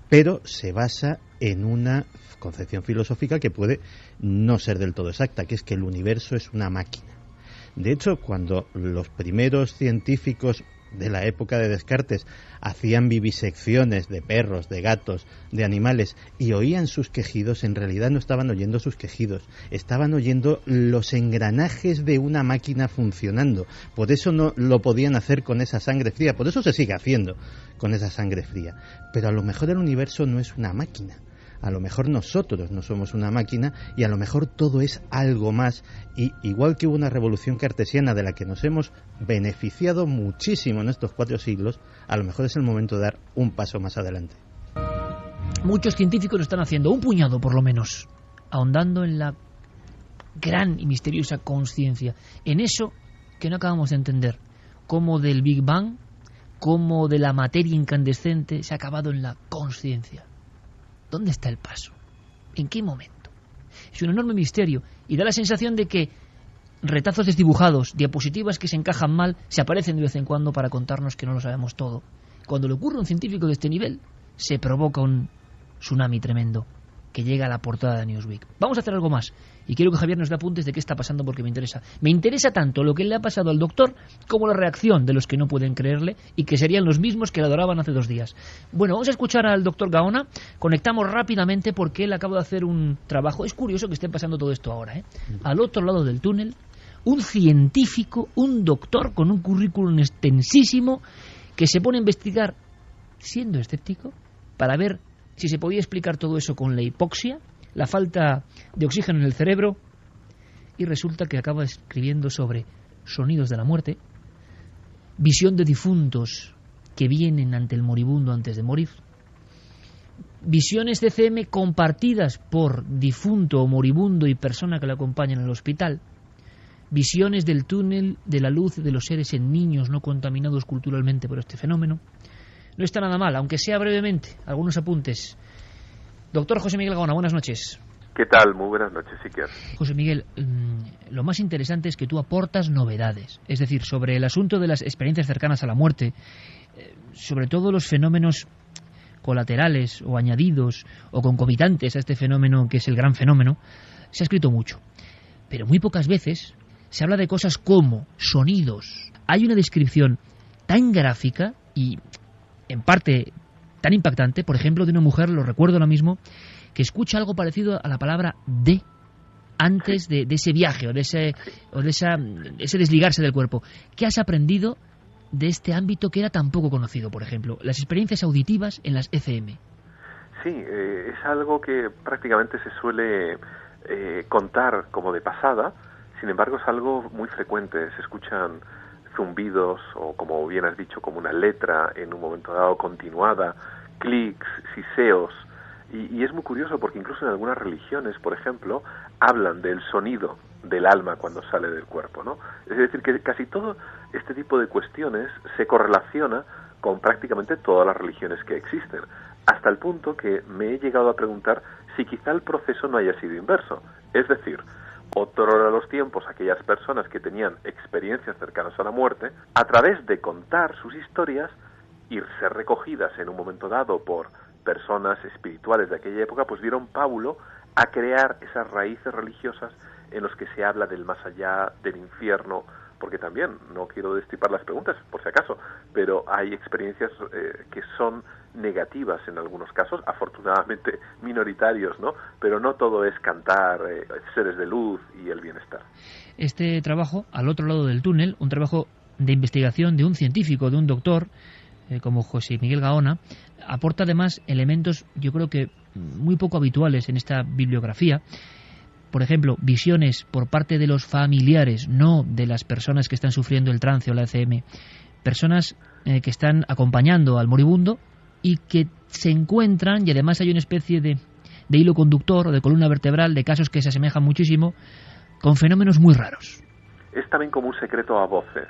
pero se basa en una concepción filosófica que puede no ser del todo exacta, que es que el universo es una máquina. De hecho, cuando los primeros científicos de la época de Descartes hacían vivisecciones de perros, de gatos, de animales y oían sus quejidos, en realidad no estaban oyendo sus quejidos, estaban oyendo los engranajes de una máquina funcionando. Por eso no lo podían hacer con esa sangre fría, por eso se sigue haciendo con esa sangre fría. Pero a lo mejor el universo no es una máquina. A lo mejor nosotros no somos una máquina y a lo mejor todo es algo más, y igual que hubo una revolución cartesiana de la que nos hemos beneficiado muchísimo en estos 4 siglos, a lo mejor es el momento de dar un paso más adelante. Muchos científicos lo están haciendo, un puñado por lo menos, ahondando en la gran y misteriosa conciencia, en eso que no acabamos de entender, como del Big Bang, como de la materia incandescente se ha acabado en la conciencia. ¿Dónde está el paso? ¿En qué momento? Es un enorme misterio y da la sensación de que retazos desdibujados, diapositivas que se encajan mal, se aparecen de vez en cuando para contarnos que no lo sabemos todo. Cuando le ocurre a un científico de este nivel, se provoca un tsunami tremendo que llega a la portada de Newsweek. Vamos a hacer algo más y quiero que Javier nos dé apuntes de qué está pasando porque me interesa. Me interesa tanto lo que le ha pasado al doctor como la reacción de los que no pueden creerle y que serían los mismos que le adoraban hace 2 días. Bueno, vamos a escuchar al doctor Gaona. Conectamos rápidamente porque él acaba de hacer un trabajo. Es curioso que esté pasando todo esto ahora, ¿eh? Al otro lado del túnel, un científico, un doctor con un currículum extensísimo que se pone a investigar, siendo escéptico, para ver si se podía explicar todo eso con la hipoxia, la falta de oxígeno en el cerebro, y resulta que acaba escribiendo sobre sonidos de la muerte, visión de difuntos que vienen ante el moribundo antes de morir, visiones de CM compartidas por difunto o moribundo y persona que le acompañan al hospital, visiones del túnel de la luz de los seres en niños no contaminados culturalmente por este fenómeno. No está nada mal, aunque sea brevemente, algunos apuntes. Doctor José Miguel Gaona, buenas noches. ¿Qué tal? Muy buenas noches, Iker. José Miguel, lo más interesante es que tú aportas novedades, es decir, sobre el asunto de las experiencias cercanas a la muerte, sobre todo los fenómenos colaterales o añadidos o concomitantes a este fenómeno que es el gran fenómeno, se ha escrito mucho. Pero muy pocas veces se habla de cosas como sonidos. Hay una descripción tan gráfica y en parte tan impactante, por ejemplo, de una mujer, lo recuerdo ahora mismo, que escucha algo parecido a la palabra de antes de ese viaje o de ese desligarse del cuerpo. ¿Qué has aprendido de este ámbito que era tan poco conocido, por ejemplo, las experiencias auditivas en las ECM? Sí, es algo que prácticamente se suele contar como de pasada, sin embargo es algo muy frecuente. Se escuchan zumbidos o, como bien has dicho, como una letra en un momento dado continuada, clics, siseos, y es muy curioso porque incluso en algunas religiones, por ejemplo, hablan del sonido del alma cuando sale del cuerpo, ¿no? Es decir, que casi todo este tipo de cuestiones se correlaciona con prácticamente todas las religiones que existen, hasta el punto que me he llegado a preguntar si quizá el proceso no haya sido inverso, es decir, otrora los tiempos, aquellas personas que tenían experiencias cercanas a la muerte, a través de contar sus historias y ser recogidas en un momento dado por personas espirituales de aquella época, pues dieron pábulo a crear esas raíces religiosas en los que se habla del más allá, del infierno, porque también, no quiero destripar las preguntas, por si acaso, pero hay experiencias que son negativas en algunos casos, afortunadamente minoritarios, ¿no? Pero no todo es cantar seres de luz y el bienestar. Este trabajo, al otro lado del túnel, un trabajo de investigación de un científico, de un doctor, como José Miguel Gaona, aporta además elementos, yo creo que muy poco habituales en esta bibliografía. Por ejemplo, visiones por parte de los familiares, no de las personas que están sufriendo el trance o la ECM, personas que están acompañando al moribundo y que se encuentran, y además hay una especie de hilo conductor o de columna vertebral de casos que se asemejan muchísimo, con fenómenos muy raros. Es también como un secreto a voces.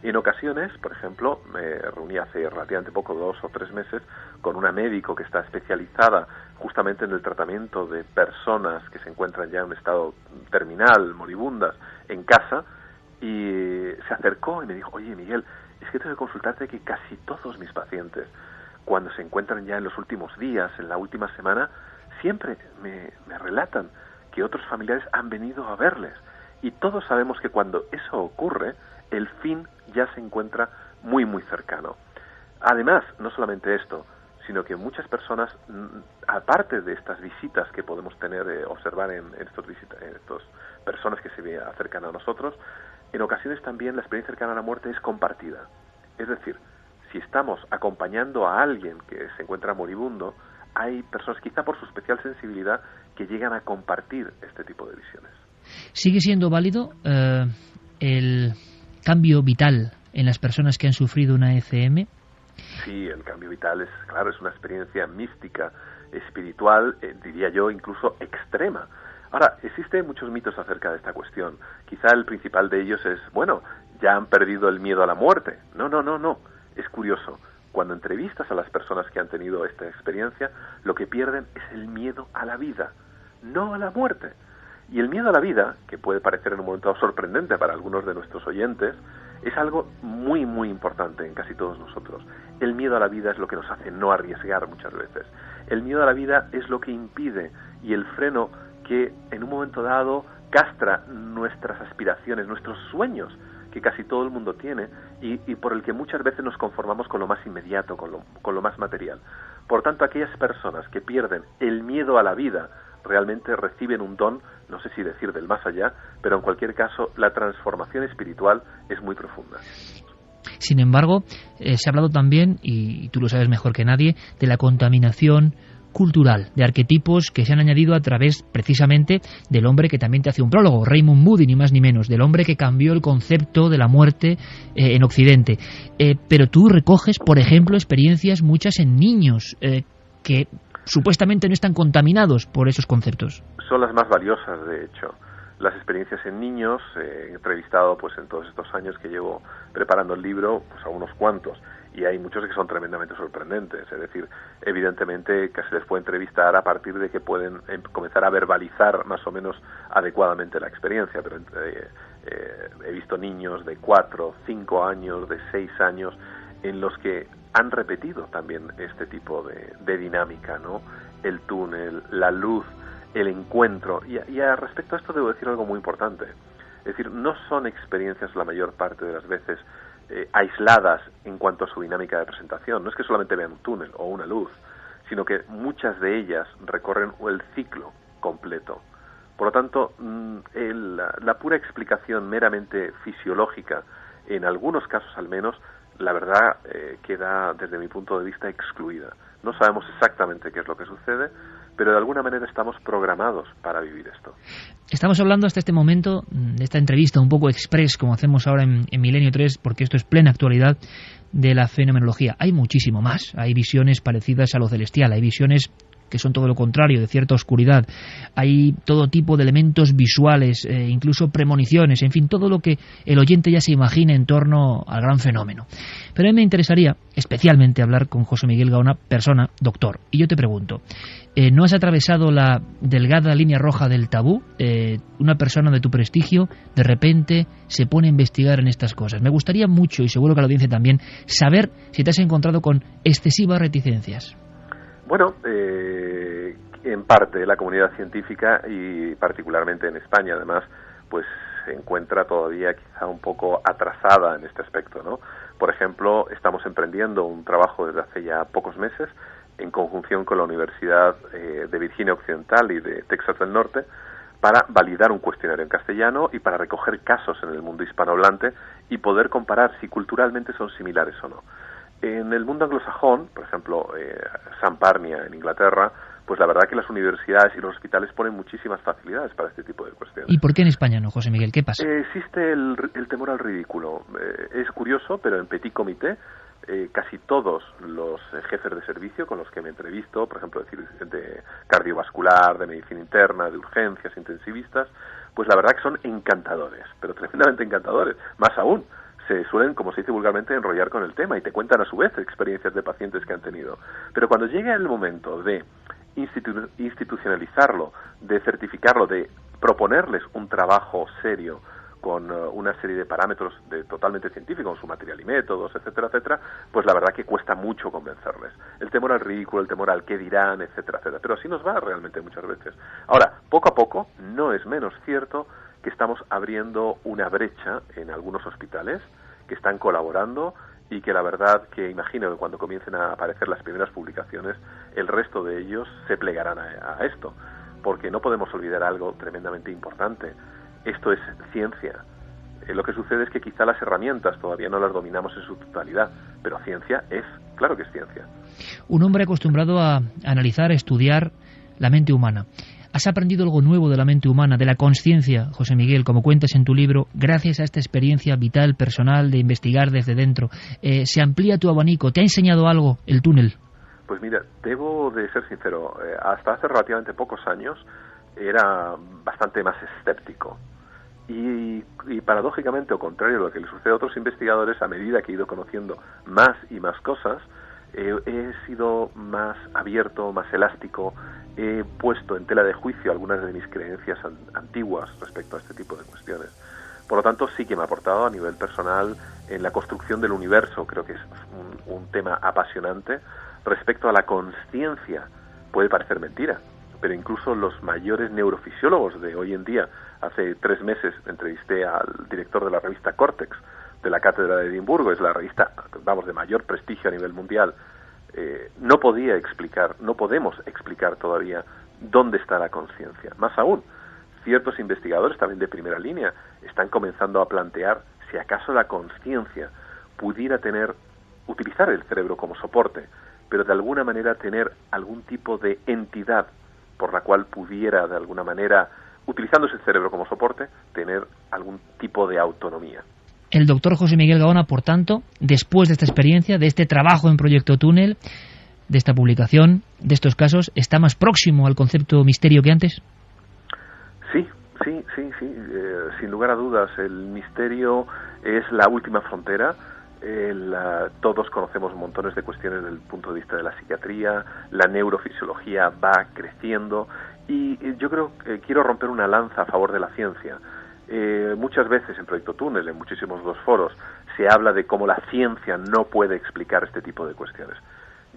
Y en ocasiones, por ejemplo, me reuní hace relativamente poco, 2 o 3 meses, con una médico que está especializada justamente en el tratamiento de personas que se encuentran ya en un estado terminal, moribundas, en casa, y se acercó y me dijo: oye, Miguel, es que tengo que consultarte que casi todos mis pacientes, cuando se encuentran ya en los últimos días, en la última semana, siempre me relatan que otros familiares han venido a verles. Y todos sabemos que cuando eso ocurre, el fin ya se encuentra muy, muy cercano. Además, no solamente esto, sino que muchas personas, aparte de estas visitas que podemos tener, observar en estas personas que se acercan a nosotros, en ocasiones también la experiencia cercana a la muerte es compartida. Es decir, si estamos acompañando a alguien que se encuentra moribundo, hay personas, quizá por su especial sensibilidad, que llegan a compartir este tipo de visiones. ¿Sigue siendo válido el cambio vital en las personas que han sufrido una ECM? Sí, el cambio vital es, claro, es una experiencia mística, espiritual, diría yo, incluso extrema. Ahora, existen muchos mitos acerca de esta cuestión. Quizá el principal de ellos es, bueno, ya han perdido el miedo a la muerte. No. Es curioso. Cuando entrevistas a las personas que han tenido esta experiencia, lo que pierden es el miedo a la vida, no a la muerte. Y el miedo a la vida, que puede parecer en un momento sorprendente para algunos de nuestros oyentes, es algo muy, muy importante en casi todos nosotros. El miedo a la vida es lo que nos hace no arriesgar muchas veces. El miedo a la vida es lo que impide y el freno que en un momento dado castra nuestras aspiraciones, nuestros sueños, que casi todo el mundo tiene y por el que muchas veces nos conformamos con lo más inmediato, con lo más material. Por tanto, aquellas personas que pierden el miedo a la vida realmente reciben un don, no sé si decir del más allá, pero en cualquier caso la transformación espiritual es muy profunda. Sin embargo, se ha hablado también, y tú lo sabes mejor que nadie, de la contaminación cultural, de arquetipos que se han añadido a través precisamente del hombre que también te hace un prólogo, Raymond Moody, ni más ni menos, del hombre que cambió el concepto de la muerte en Occidente. Pero tú recoges, por ejemplo, experiencias muchas en niños que supuestamente no están contaminados por esos conceptos. Son las más valiosas, de hecho. Las experiencias en niños, he entrevistado pues en todos estos años que llevo preparando el libro, pues a unos cuantos, y hay muchos que son tremendamente sorprendentes. Es decir, evidentemente que se les puede entrevistar a partir de que pueden comenzar a verbalizar más o menos adecuadamente la experiencia, pero he visto niños de 4, 5 años, de 6 años, en los que han repetido también este tipo de dinámica, ¿no? El túnel, la luz, el encuentro. Y respecto a esto debo decir algo muy importante. Es decir, no son experiencias la mayor parte de las veces aisladas en cuanto a su dinámica de presentación. No es que solamente vean un túnel o una luz, sino que muchas de ellas recorren el ciclo completo. Por lo tanto, la pura explicación meramente fisiológica, en algunos casos al menos, la verdad queda desde mi punto de vista excluida. No sabemos exactamente qué es lo que sucede, pero de alguna manera estamos programados para vivir esto. Estamos hablando hasta este momento de esta entrevista un poco express, como hacemos ahora en Milenio 3, porque esto es plena actualidad de la fenomenología. Hay muchísimo más. Hay visiones parecidas a lo celestial, hay visiones que son todo lo contrario, de cierta oscuridad. Hay todo tipo de elementos visuales, incluso premoniciones, en fin, todo lo que el oyente ya se imagina en torno al gran fenómeno. Pero a mí me interesaría especialmente hablar con José Miguel Gaona, persona, doctor. Y yo te pregunto, ¿no has atravesado la delgada línea roja del tabú? Una persona de tu prestigio de repente se pone a investigar en estas cosas. Me gustaría mucho, y seguro que la audiencia también, saber si te has encontrado con excesivas reticencias. Bueno, en parte la comunidad científica y particularmente en España, además, pues se encuentra todavía quizá un poco atrasada en este aspecto, ¿no? Por ejemplo, estamos emprendiendo un trabajo desde hace ya pocos meses en conjunción con la Universidad de Virginia Occidental y de Texas del Norte para validar un cuestionario en castellano y para recoger casos en el mundo hispanohablante y poder comparar si culturalmente son similares o no. En el mundo anglosajón, por ejemplo, St. Barnia en Inglaterra, pues la verdad que las universidades y los hospitales ponen muchísimas facilidades para este tipo de cuestiones. ¿Y por qué en España no, José Miguel? ¿Qué pasa? Existe el temor al ridículo. Es curioso, pero en Petit Comité, casi todos los jefes de servicio con los que me entrevisto, por ejemplo, de cardiovascular, de medicina interna, de urgencias, intensivistas, pues la verdad que son encantadores, pero tremendamente encantadores. Más aún, se suelen, como se dice vulgarmente, enrollar con el tema y te cuentan a su vez experiencias de pacientes que han tenido. Pero cuando llega el momento de institucionalizarlo, de certificarlo, de proponerles un trabajo serio con una serie de parámetros totalmente científicos, con su material y métodos, etcétera, etcétera, pues la verdad que cuesta mucho convencerles. El temor al ridículo, el temor al qué dirán, etcétera, etcétera. Pero así nos va realmente muchas veces. Ahora, poco a poco, no es menos cierto que estamos abriendo una brecha en algunos hospitales que están colaborando y que la verdad que imagino que cuando comiencen a aparecer las primeras publicaciones, el resto de ellos se plegarán a esto, porque no podemos olvidar algo tremendamente importante. Esto es ciencia. Lo que sucede es que quizá las herramientas todavía no las dominamos en su totalidad, pero ciencia es, claro que es ciencia. Un hombre acostumbrado a analizar, a estudiar la mente humana. ¿Has aprendido algo nuevo de la mente humana, de la consciencia, José Miguel, como cuentas en tu libro, gracias a esta experiencia vital, personal, de investigar desde dentro? ¿Se amplía tu abanico? ¿Te ha enseñado algo el túnel? Pues mira, debo de ser sincero, hasta hace relativamente pocos años era bastante más escéptico. Y paradójicamente, o contrario a lo que le sucede a otros investigadores, a medida que he ido conociendo más y más cosas, he sido más abierto, más elástico, he puesto en tela de juicio algunas de mis creencias antiguas respecto a este tipo de cuestiones. Por lo tanto, sí que me ha aportado a nivel personal en la construcción del universo. Creo que es un tema apasionante. Respecto a la consciencia, puede parecer mentira, pero incluso los mayores neurofisiólogos de hoy en día, hace 3 meses entrevisté al director de la revista Cortex, de la Cátedra de Edimburgo, es la revista, de mayor prestigio a nivel mundial, no podemos explicar todavía dónde está la conciencia. Más aún, ciertos investigadores también de primera línea están comenzando a plantear si acaso la conciencia pudiera utilizar el cerebro como soporte, pero de alguna manera tener algún tipo de entidad por la cual pudiera de alguna manera, utilizando ese cerebro como soporte, tener algún tipo de autonomía. El doctor José Miguel Gaona, por tanto, después de esta experiencia, de este trabajo en Proyecto Túnel, de esta publicación, de estos casos, ¿está más próximo al concepto misterio que antes? Sí, sin lugar a dudas. El misterio es la última frontera. Todos conocemos montones de cuestiones desde el punto de vista de la psiquiatría, la neurofisiología va creciendo y yo creo que quiero romper una lanza a favor de la ciencia. Muchas veces en Proyecto Túnel, en muchísimos dos foros, se habla de cómo la ciencia no puede explicar este tipo de cuestiones.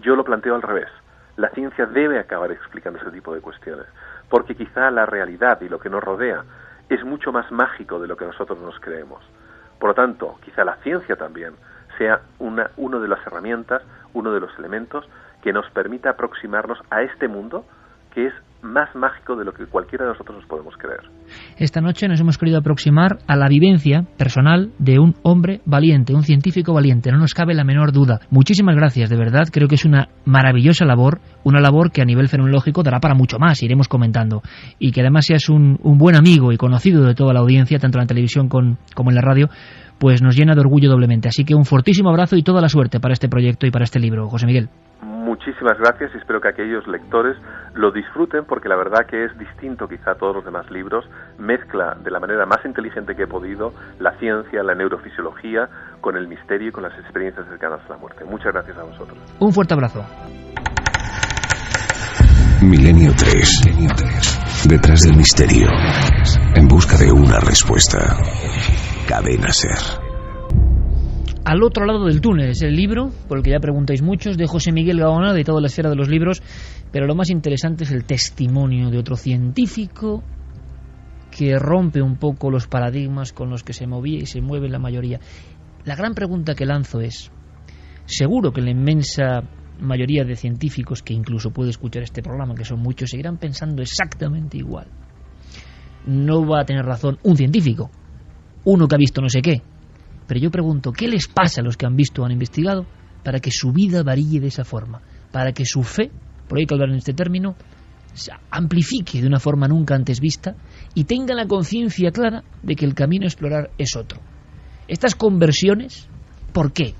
Yo lo planteo al revés. La ciencia debe acabar explicando este tipo de cuestiones, porque quizá la realidad y lo que nos rodea es mucho más mágico de lo que nosotros nos creemos. Por lo tanto, quizá la ciencia también sea una de las herramientas, uno de los elementos que nos permita aproximarnos a este mundo que es más mágico de lo que cualquiera de nosotros nos podemos creer. Esta noche nos hemos querido aproximar a la vivencia personal de un hombre valiente, un científico valiente, no nos cabe la menor duda. Muchísimas gracias, de verdad, creo que es una maravillosa labor, una labor que a nivel fenomenológico dará para mucho más, iremos comentando, y que además seas un buen amigo y conocido de toda la audiencia, tanto en la televisión como en la radio, pues nos llena de orgullo doblemente. Así que un fortísimo abrazo y toda la suerte para este proyecto y para este libro, José Miguel. Muchísimas gracias y espero que aquellos lectores lo disfruten, porque la verdad que es distinto quizá a todos los demás libros, mezcla de la manera más inteligente que he podido la ciencia, la neurofisiología con el misterio y con las experiencias cercanas a la muerte. Muchas gracias a vosotros. Un fuerte abrazo. Milenio 3. Detrás del misterio. En busca de una respuesta. Cadena SER. Al otro lado del túnel es el libro, por el que ya preguntáis muchos, de José Miguel Gaona, de toda la esfera de los libros, pero lo más interesante es el testimonio de otro científico que rompe un poco los paradigmas con los que se movía y se mueve la mayoría. La gran pregunta que lanzo es, seguro que la inmensa mayoría de científicos que incluso puede escuchar este programa, que son muchos, seguirán pensando exactamente igual. No va a tener razón un científico, uno que ha visto no sé qué. Pero yo pregunto, ¿qué les pasa a los que han visto o han investigado para que su vida varíe de esa forma? Para que su fe, por ahí hay que hablar en este término, se amplifique de una forma nunca antes vista y tengan la conciencia clara de que el camino a explorar es otro. Estas conversiones, ¿por qué?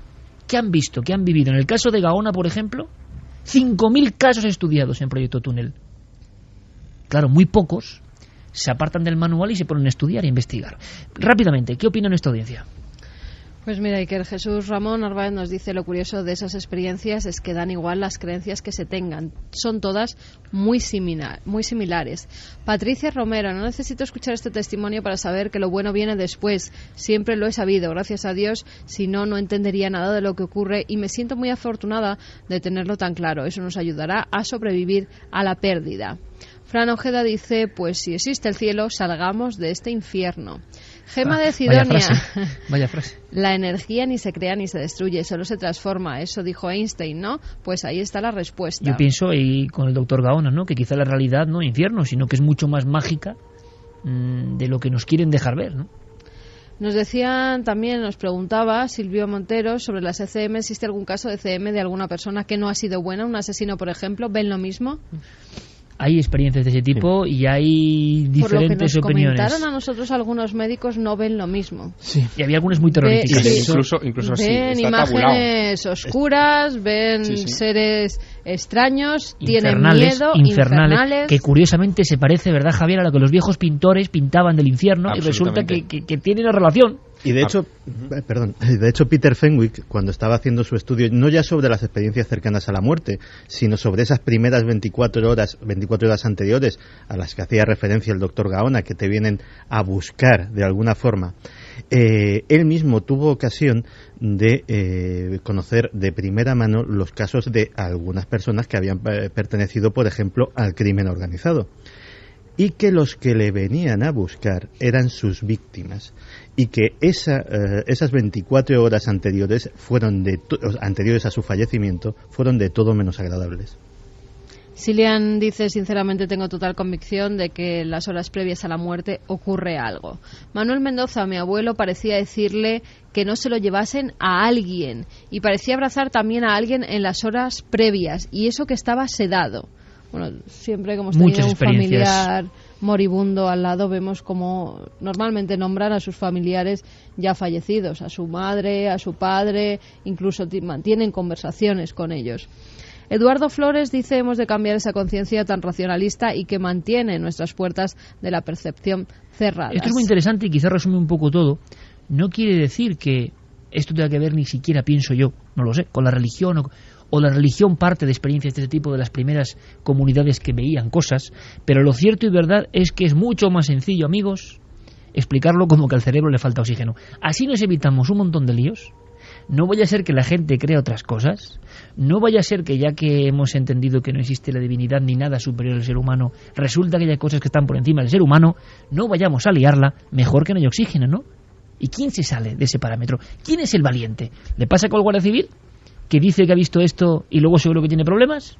¿Qué han visto? ¿Qué han vivido? En el caso de Gaona, por ejemplo, 5.000 casos estudiados en Proyecto Túnel. Claro, muy pocos se apartan del manual y se ponen a estudiar e investigar. Rápidamente, ¿qué opina nuestra audiencia? Pues mira, Iker, Jesús Ramón Narváez nos dice: lo curioso de esas experiencias es que dan igual las creencias que se tengan. Son todas muy similares. Patricia Romero: no necesito escuchar este testimonio para saber que lo bueno viene después. Siempre lo he sabido, gracias a Dios. Si no, no entendería nada de lo que ocurre y me siento muy afortunada de tenerlo tan claro. Eso nos ayudará a sobrevivir a la pérdida. Fran Ojeda dice: pues si existe el cielo, salgamos de este infierno. Gema de Cidonia: vaya frase. La energía ni se crea ni se destruye, solo se transforma. Eso dijo Einstein, ¿no? Pues ahí está la respuesta. Yo pienso, y con el doctor Gaona, ¿no?, que quizá la realidad no es infierno, sino que es mucho más mágica de lo que nos quieren dejar ver, ¿no? Nos decían también, nos preguntaba Silvio Montero sobre las ECM. ¿Existe algún caso de ECM de alguna persona que no ha sido buena? Un asesino, por ejemplo. ¿Ven lo mismo? Hay experiencias de ese tipo y hay diferentes opiniones. Por lo que nos comentaron a nosotros, algunos médicos no ven lo mismo. Sí, y había algunas muy terroríficas. Incluso sí, ven está imágenes oscuras, ven seres extraños, tienen miedo, infernales, que curiosamente se parece, ¿verdad, Javier?, a lo que los viejos pintores pintaban del infierno, y resulta que tiene una relación. Y de hecho, Peter Fenwick, cuando estaba haciendo su estudio, no ya sobre las experiencias cercanas a la muerte, sino sobre esas primeras 24 horas anteriores a las que hacía referencia el doctor Gaona, que te vienen a buscar de alguna forma, él mismo tuvo ocasión de conocer de primera mano los casos de algunas personas que habían pertenecido, por ejemplo, al crimen organizado, y que los que le venían a buscar eran sus víctimas, y que esas 24 horas anteriores anteriores a su fallecimiento fueron de todo menos agradables. Silian dice: sinceramente tengo total convicción de que en las horas previas a la muerte ocurre algo. Manuel Mendoza: mi abuelo parecía decirle que no se lo llevasen a alguien, y parecía abrazar también a alguien en las horas previas, y eso que estaba sedado. Bueno, siempre que hemos tenido un familiar moribundo al lado, vemos como normalmente nombran a sus familiares ya fallecidos, a su madre, a su padre, incluso mantienen conversaciones con ellos. Eduardo Flores dice: hemos de cambiar esa conciencia tan racionalista y que mantiene nuestras puertas de la percepción cerradas. Esto es muy interesante y quizá resume un poco todo. No quiere decir que esto tenga que ver, ni siquiera pienso yo, no lo sé, con la religión o la religión parte de experiencias de este tipo de las primeras comunidades que veían cosas, pero lo cierto y verdad es que es mucho más sencillo, amigos, explicarlo como que al cerebro le falta oxígeno. Así nos evitamos un montón de líos. No vaya a ser que la gente crea otras cosas, no vaya a ser que, ya que hemos entendido que no existe la divinidad ni nada superior al ser humano, resulta que hay cosas que están por encima del ser humano. No vayamos a liarla, mejor que no haya oxígeno, ¿no? ¿Y quién se sale de ese parámetro? ¿Quién es el valiente? ¿Le pasa con el Guardia Civil, que dice que ha visto esto y luego seguro que tiene problemas?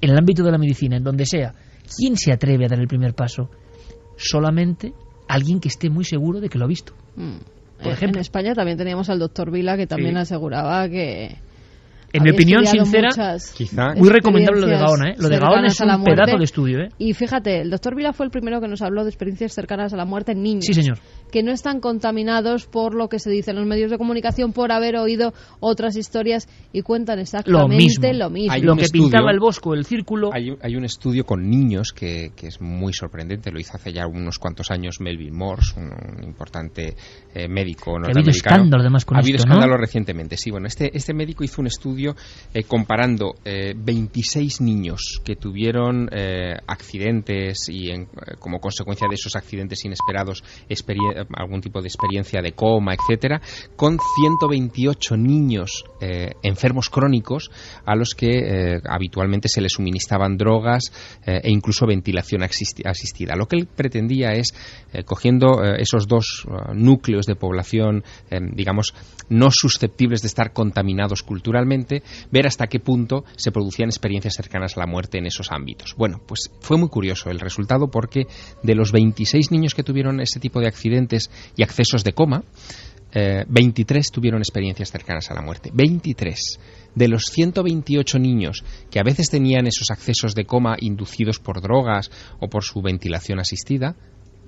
En el ámbito de la medicina, en donde sea, ¿quién se atreve a dar el primer paso? Solamente alguien que esté muy seguro de que lo ha visto. Por ejemplo, en España también teníamos al doctor Vila, que también aseguraba que... En mi opinión sincera, muy recomendable lo de Gaona, ¿eh? Lo de Gaona es un pedazo de estudio, ¿eh? Y fíjate, el doctor Vila fue el primero que nos habló de experiencias cercanas a la muerte en niños. Sí, señor. Que no están contaminados por lo que se dice en los medios de comunicación, por haber oído otras historias, y cuentan exactamente lo mismo. Lo que pintaba el Bosco, el círculo. Hay un estudio con niños que es muy sorprendente. Lo hizo hace ya unos cuantos años Melville Morse, un importante médico norteamericano. Ha habido escándalo además con esto, ¿no? Ha habido escándalo recientemente, sí. Bueno, este médico hizo un estudio comparando 26 niños que tuvieron accidentes y como consecuencia de esos accidentes inesperados algún tipo de experiencia de coma, etcétera, con 128 niños enfermos crónicos a los que habitualmente se les suministraban drogas e incluso ventilación asistida. Lo que él pretendía es, cogiendo esos dos núcleos de población, digamos, no susceptibles de estar contaminados culturalmente, ver hasta qué punto se producían experiencias cercanas a la muerte en esos ámbitos. Bueno, pues fue muy curioso el resultado, porque de los 26 niños que tuvieron ese tipo de accidentes y accesos de coma, 23 tuvieron experiencias cercanas a la muerte. 23. De los 128 niños que a veces tenían esos accesos de coma inducidos por drogas o por su ventilación asistida,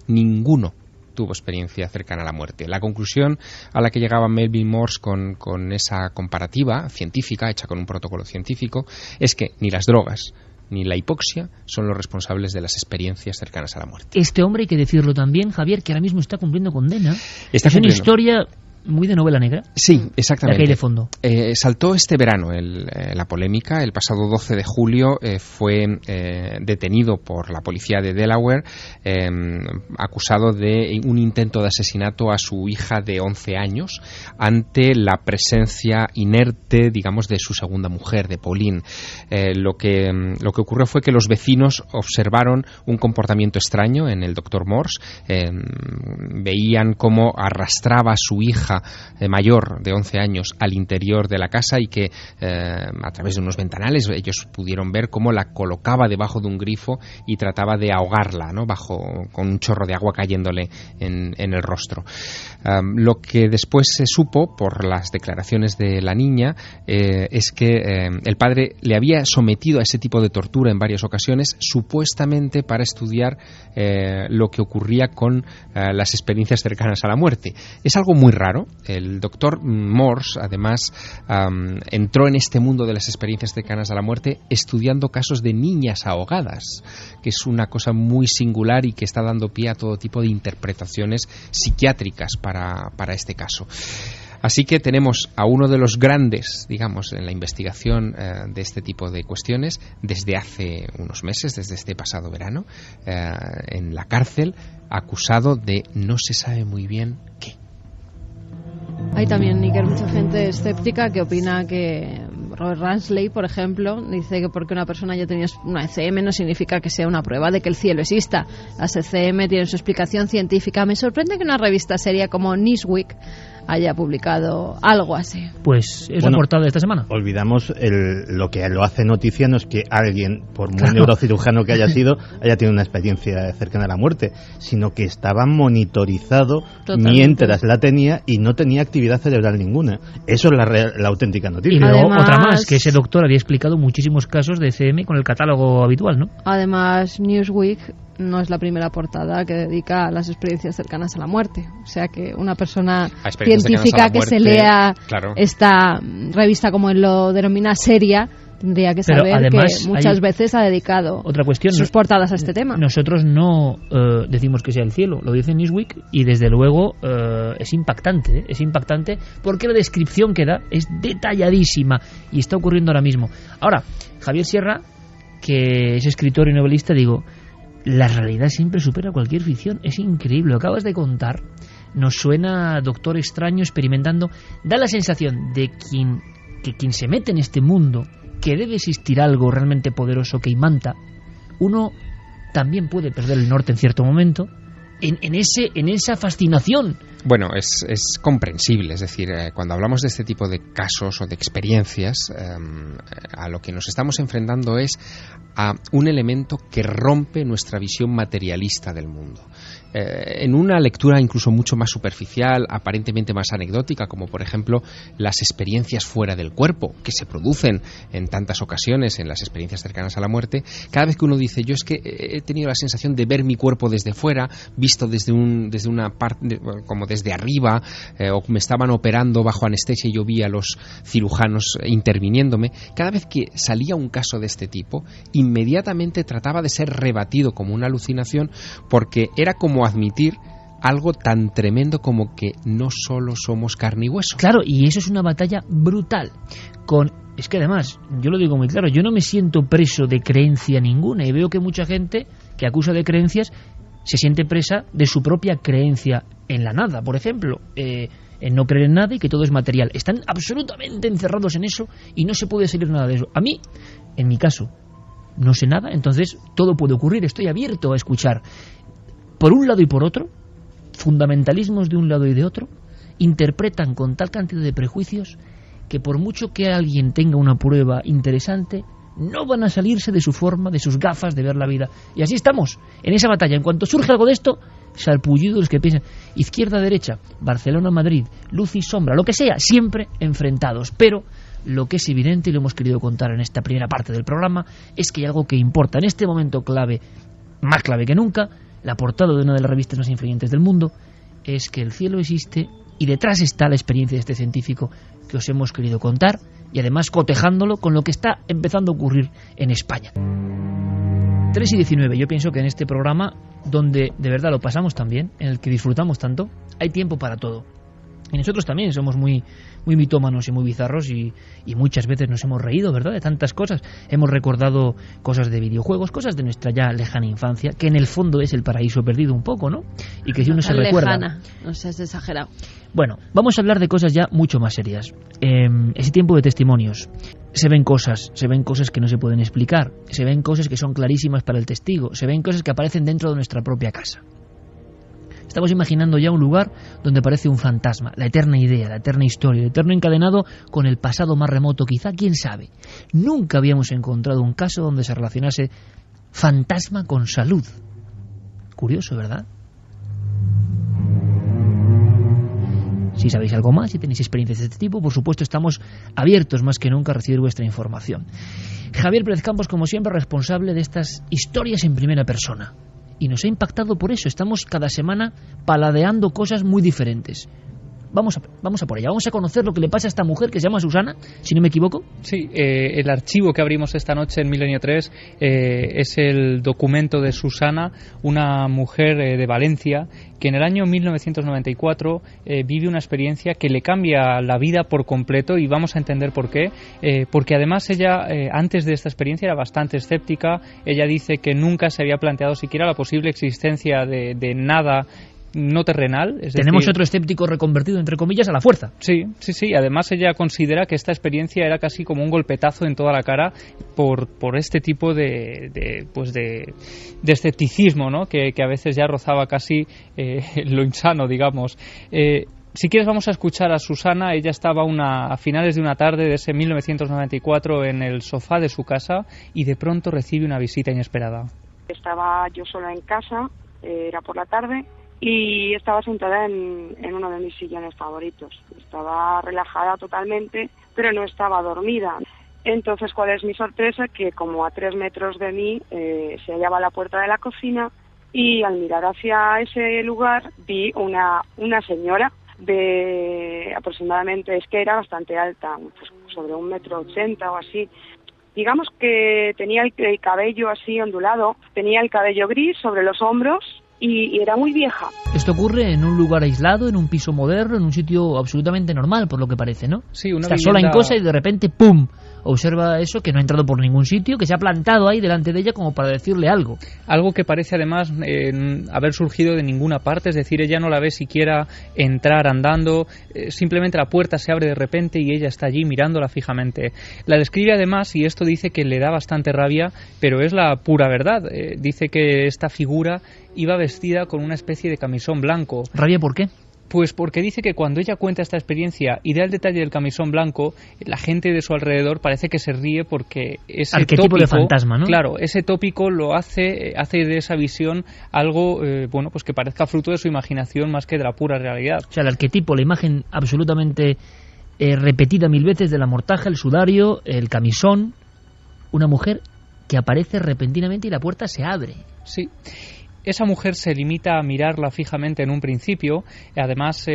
ninguno tuvo experiencia cercana a la muerte. La conclusión a la que llegaba Melville Morse con esa comparativa científica, hecha con un protocolo científico, es que ni las drogas ni la hipoxia son los responsables de las experiencias cercanas a la muerte. Este hombre, hay que decirlo también, Javier, que ahora mismo está cumpliendo condena. Es una historia muy de novela negra. Sí, exactamente. La que hay de fondo. Saltó este verano la polémica. El pasado 12 de julio fue detenido por la policía de Delaware, acusado de un intento de asesinato a su hija de 11 años ante la presencia inerte, digamos, de su segunda mujer, de Pauline. Lo que ocurrió fue que los vecinos observaron un comportamiento extraño en el Dr. Morse. Veían cómo arrastraba a su hija mayor de 11 años al interior de la casa y que a través de unos ventanales ellos pudieron ver cómo la colocaba debajo de un grifo y trataba de ahogarla, ¿no?, con un chorro de agua cayéndole en el rostro. Lo que después se supo por las declaraciones de la niña es que el padre le había sometido a ese tipo de tortura en varias ocasiones, supuestamente para estudiar lo que ocurría con las experiencias cercanas a la muerte. Es algo muy raro. El doctor Morse, además, entró en este mundo de las experiencias cercanas a la muerte estudiando casos de niñas ahogadas, que es una cosa muy singular y que está dando pie a todo tipo de interpretaciones psiquiátricas para este caso. Así que tenemos a uno de los grandes, digamos, en la investigación de este tipo de cuestiones desde hace unos meses, desde este pasado verano, en la cárcel, acusado de no se sabe muy bien qué. Hay también, Iker, mucha gente escéptica que opina que Robert Ransley, por ejemplo, dice que porque una persona haya tenido una ECM no significa que sea una prueba de que el cielo exista. Las ECM tienen su explicación científica. Me sorprende que una revista seria como Newsweek haya publicado algo así. Pues es la portada de esta semana. Olvidamos lo que lo hace noticia, no es que alguien, por muy neurocirujano que haya sido, haya tenido una experiencia cercana a la muerte, sino que estaba monitorizado mientras la tenía y no tenía actividad cerebral ninguna. Eso es la auténtica noticia. Y luego otra más, que ese doctor había explicado muchísimos casos de ECM con el catálogo habitual, ¿no? Además, Newsweek no es la primera portada que dedica a las experiencias cercanas a la muerte. O sea que una persona científica que se lea esta revista, como él lo denomina, seria, tendría que saber además, que muchas veces ha dedicado otra cuestión, sus portadas a este tema. Nosotros no decimos que sea el cielo, lo dice Newsweek y desde luego es impactante porque la descripción que da es detalladísima y está ocurriendo ahora mismo. Ahora, Javier Sierra, que es escritor y novelista, digo, la realidad siempre supera cualquier ficción. Es increíble, lo acabas de contar. Nos suena Doctor Extraño experimentando. Da la sensación de que quien se mete en este mundo, que debe existir algo realmente poderoso que imanta, uno también puede perder el norte en cierto momento en esa fascinación. Bueno, es comprensible, es decir, cuando hablamos de este tipo de casos o de experiencias, a lo que nos estamos enfrentando es a un elemento que rompe nuestra visión materialista del mundo. En una lectura incluso mucho más superficial, aparentemente más anecdótica, como por ejemplo las experiencias fuera del cuerpo, que se producen en tantas ocasiones en las experiencias cercanas a la muerte, cada vez que uno dice, yo es que he tenido la sensación de ver mi cuerpo desde fuera, visto desde una parte, como desde arriba, o me estaban operando bajo anestesia y yo vi a los cirujanos interviniéndome, cada vez que salía un caso de este tipo, inmediatamente trataba de ser rebatido como una alucinación, porque era como admitir algo tan tremendo como que no solo somos carne y hueso. Claro, y eso es una batalla brutal. Es que además, yo lo digo muy claro, yo no me siento preso de creencia ninguna y veo que mucha gente que acusa de creencias se siente presa de su propia creencia en la nada, por ejemplo, en no creer en nada y que todo es material. Están absolutamente encerrados en eso y no se puede salir nada de eso. A mí, en mi caso, no sé nada, entonces todo puede ocurrir, estoy abierto a escuchar. Por un lado y por otro, fundamentalismos de un lado y de otro, interpretan con tal cantidad de prejuicios que por mucho que alguien tenga una prueba interesante, no van a salirse de su forma, de sus gafas de ver la vida. Y así estamos, en esa batalla. En cuanto surge algo de esto, salpullido los que piensan izquierda-derecha, Barcelona-Madrid, luz y sombra, lo que sea, siempre enfrentados. Pero lo que es evidente, y lo hemos querido contar en esta primera parte del programa, es que hay algo que importa en este momento clave, más clave que nunca. La portada de una de las revistas más influyentes del mundo es que el cielo existe y detrás está la experiencia de este científico que os hemos querido contar y además cotejándolo con lo que está empezando a ocurrir en España. 3:19, yo pienso que en este programa, donde de verdad lo pasamos tan bien, en el que disfrutamos tanto, hay tiempo para todo. Y nosotros también somos muy mitómanos y muy bizarros y muchas veces nos hemos reído, ¿verdad?, de tantas cosas. Hemos recordado cosas de videojuegos, cosas de nuestra ya lejana infancia, que en el fondo es el paraíso perdido un poco, ¿no? Y que si uno se recuerda... lejana, no seas exagerado. Bueno, vamos a hablar de cosas ya mucho más serias. Ese tiempo de testimonios. Se ven cosas que no se pueden explicar, se ven cosas que son clarísimas para el testigo, se ven cosas que aparecen dentro de nuestra propia casa. Estamos imaginando ya un lugar donde parece un fantasma, la eterna idea, la eterna historia, el eterno encadenado con el pasado más remoto, quizá, quién sabe. Nunca habíamos encontrado un caso donde se relacionase fantasma con salud. Curioso, ¿verdad? Si sabéis algo más, si tenéis experiencias de este tipo, por supuesto estamos abiertos más que nunca a recibir vuestra información. Javier Pérez Campos, como siempre, responsable de estas historias en primera persona. Y nos ha impactado por eso. Estamos cada semana paladeando cosas muy diferentes. Vamos a por ella. Vamos a conocer lo que le pasa a esta mujer que se llama Susana, si no me equivoco. Sí, el archivo que abrimos esta noche en Milenio 3 es el documento de Susana, una mujer de Valencia que en el año 1994 vive una experiencia que le cambia la vida por completo, y vamos a entender por qué. Porque además ella, antes de esta experiencia, era bastante escéptica. Ella dice que nunca se había planteado siquiera la posible existencia de nada no terrenal. Tenemos otro escéptico reconvertido, entre comillas, a la fuerza. Sí. Además, ella considera que esta experiencia era casi como un golpetazo en toda la cara por este tipo de escepticismo, ¿no? Que a veces ya rozaba casi lo insano, digamos. Si quieres, vamos a escuchar a Susana. Ella estaba a finales de una tarde de ese 1994 en el sofá de su casa y de pronto recibe una visita inesperada. Estaba yo sola en casa, era por la tarde, y estaba sentada en uno de mis sillones favoritos. Estaba relajada totalmente, pero no estaba dormida. Entonces, ¿cuál es mi sorpresa? Que como a 3 metros de mí se hallaba la puerta de la cocina, y al mirar hacia ese lugar vi una señora de aproximadamente, es que era bastante alta, pues sobre 1,80 m o así. Digamos que tenía el cabello así ondulado, tenía el cabello gris sobre los hombros, y era muy vieja. Esto ocurre en un lugar aislado, en un piso moderno, en un sitio absolutamente normal, por lo que parece, ¿no? Sí, una Está vivienda... sola en cosa y de repente, ¡pum!, observa eso, que no ha entrado por ningún sitio, que se ha plantado ahí delante de ella como para decirle algo. Algo que parece además haber surgido de ninguna parte, es decir, ella no la ve siquiera entrar andando, simplemente la puerta se abre de repente y ella está allí mirándola fijamente. La describe además, y esto dice que le da bastante rabia, pero es la pura verdad. Dice que esta figura iba vestida con una especie de camisón blanco. ¿Rabia por qué? Pues porque dice que cuando ella cuenta esta experiencia y da el detalle del camisón blanco, la gente de su alrededor parece que se ríe porque ese arquetipo tópico, de fantasma, ¿no? Claro, ese tópico lo hace de esa visión algo pues que parezca fruto de su imaginación más que de la pura realidad. O sea, el arquetipo, la imagen absolutamente repetida 1000 veces de la mortaja, el sudario, el camisón, una mujer que aparece repentinamente y la puerta se abre. Sí. Esa mujer se limita a mirarla fijamente en un principio, además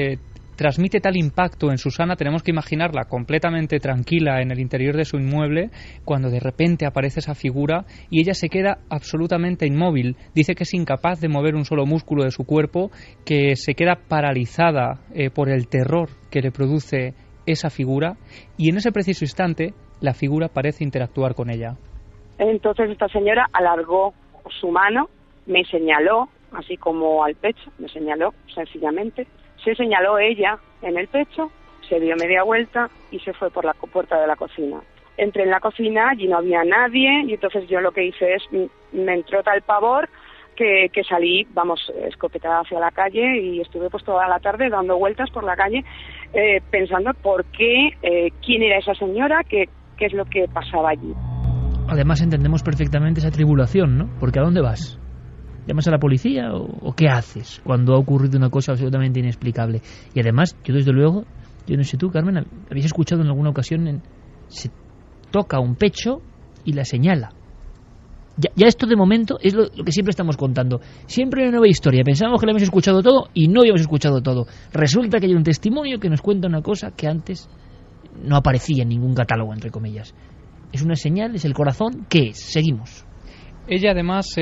transmite tal impacto en Susana, tenemos que imaginarla completamente tranquila en el interior de su inmueble, cuando de repente aparece esa figura y ella se queda absolutamente inmóvil. Dice que es incapaz de mover un solo músculo de su cuerpo, que se queda paralizada por el terror que le produce esa figura, y en ese preciso instante la figura parece interactuar con ella. Entonces esta señora alargó su mano, me señaló, así como al pecho, me señaló sencillamente, se señaló ella en el pecho, se dio media vuelta y se fue por la puerta de la cocina. Entré en la cocina, allí no había nadie, y entonces yo lo que hice es, me entró tal pavor que salí, escopetada hacia la calle, y estuve pues toda la tarde dando vueltas por la calle pensando por qué, quién era esa señora, qué es lo que pasaba allí. Además entendemos perfectamente esa tribulación, ¿no? Porque ¿a dónde vas? ¿Llamas a la policía o qué haces cuando ha ocurrido una cosa absolutamente inexplicable? Y además, yo desde luego, yo no sé tú, Carmen, habéis escuchado en alguna ocasión, se toca un pecho y la señala. Ya esto de momento es lo que siempre estamos contando. Siempre hay una nueva historia. Pensábamos que lo habíamos escuchado todo y no habíamos escuchado todo. Resulta que hay un testimonio que nos cuenta una cosa que antes no aparecía en ningún catálogo, entre comillas. Es una señal, es el corazón. ¿Qué es? Seguimos. Ella además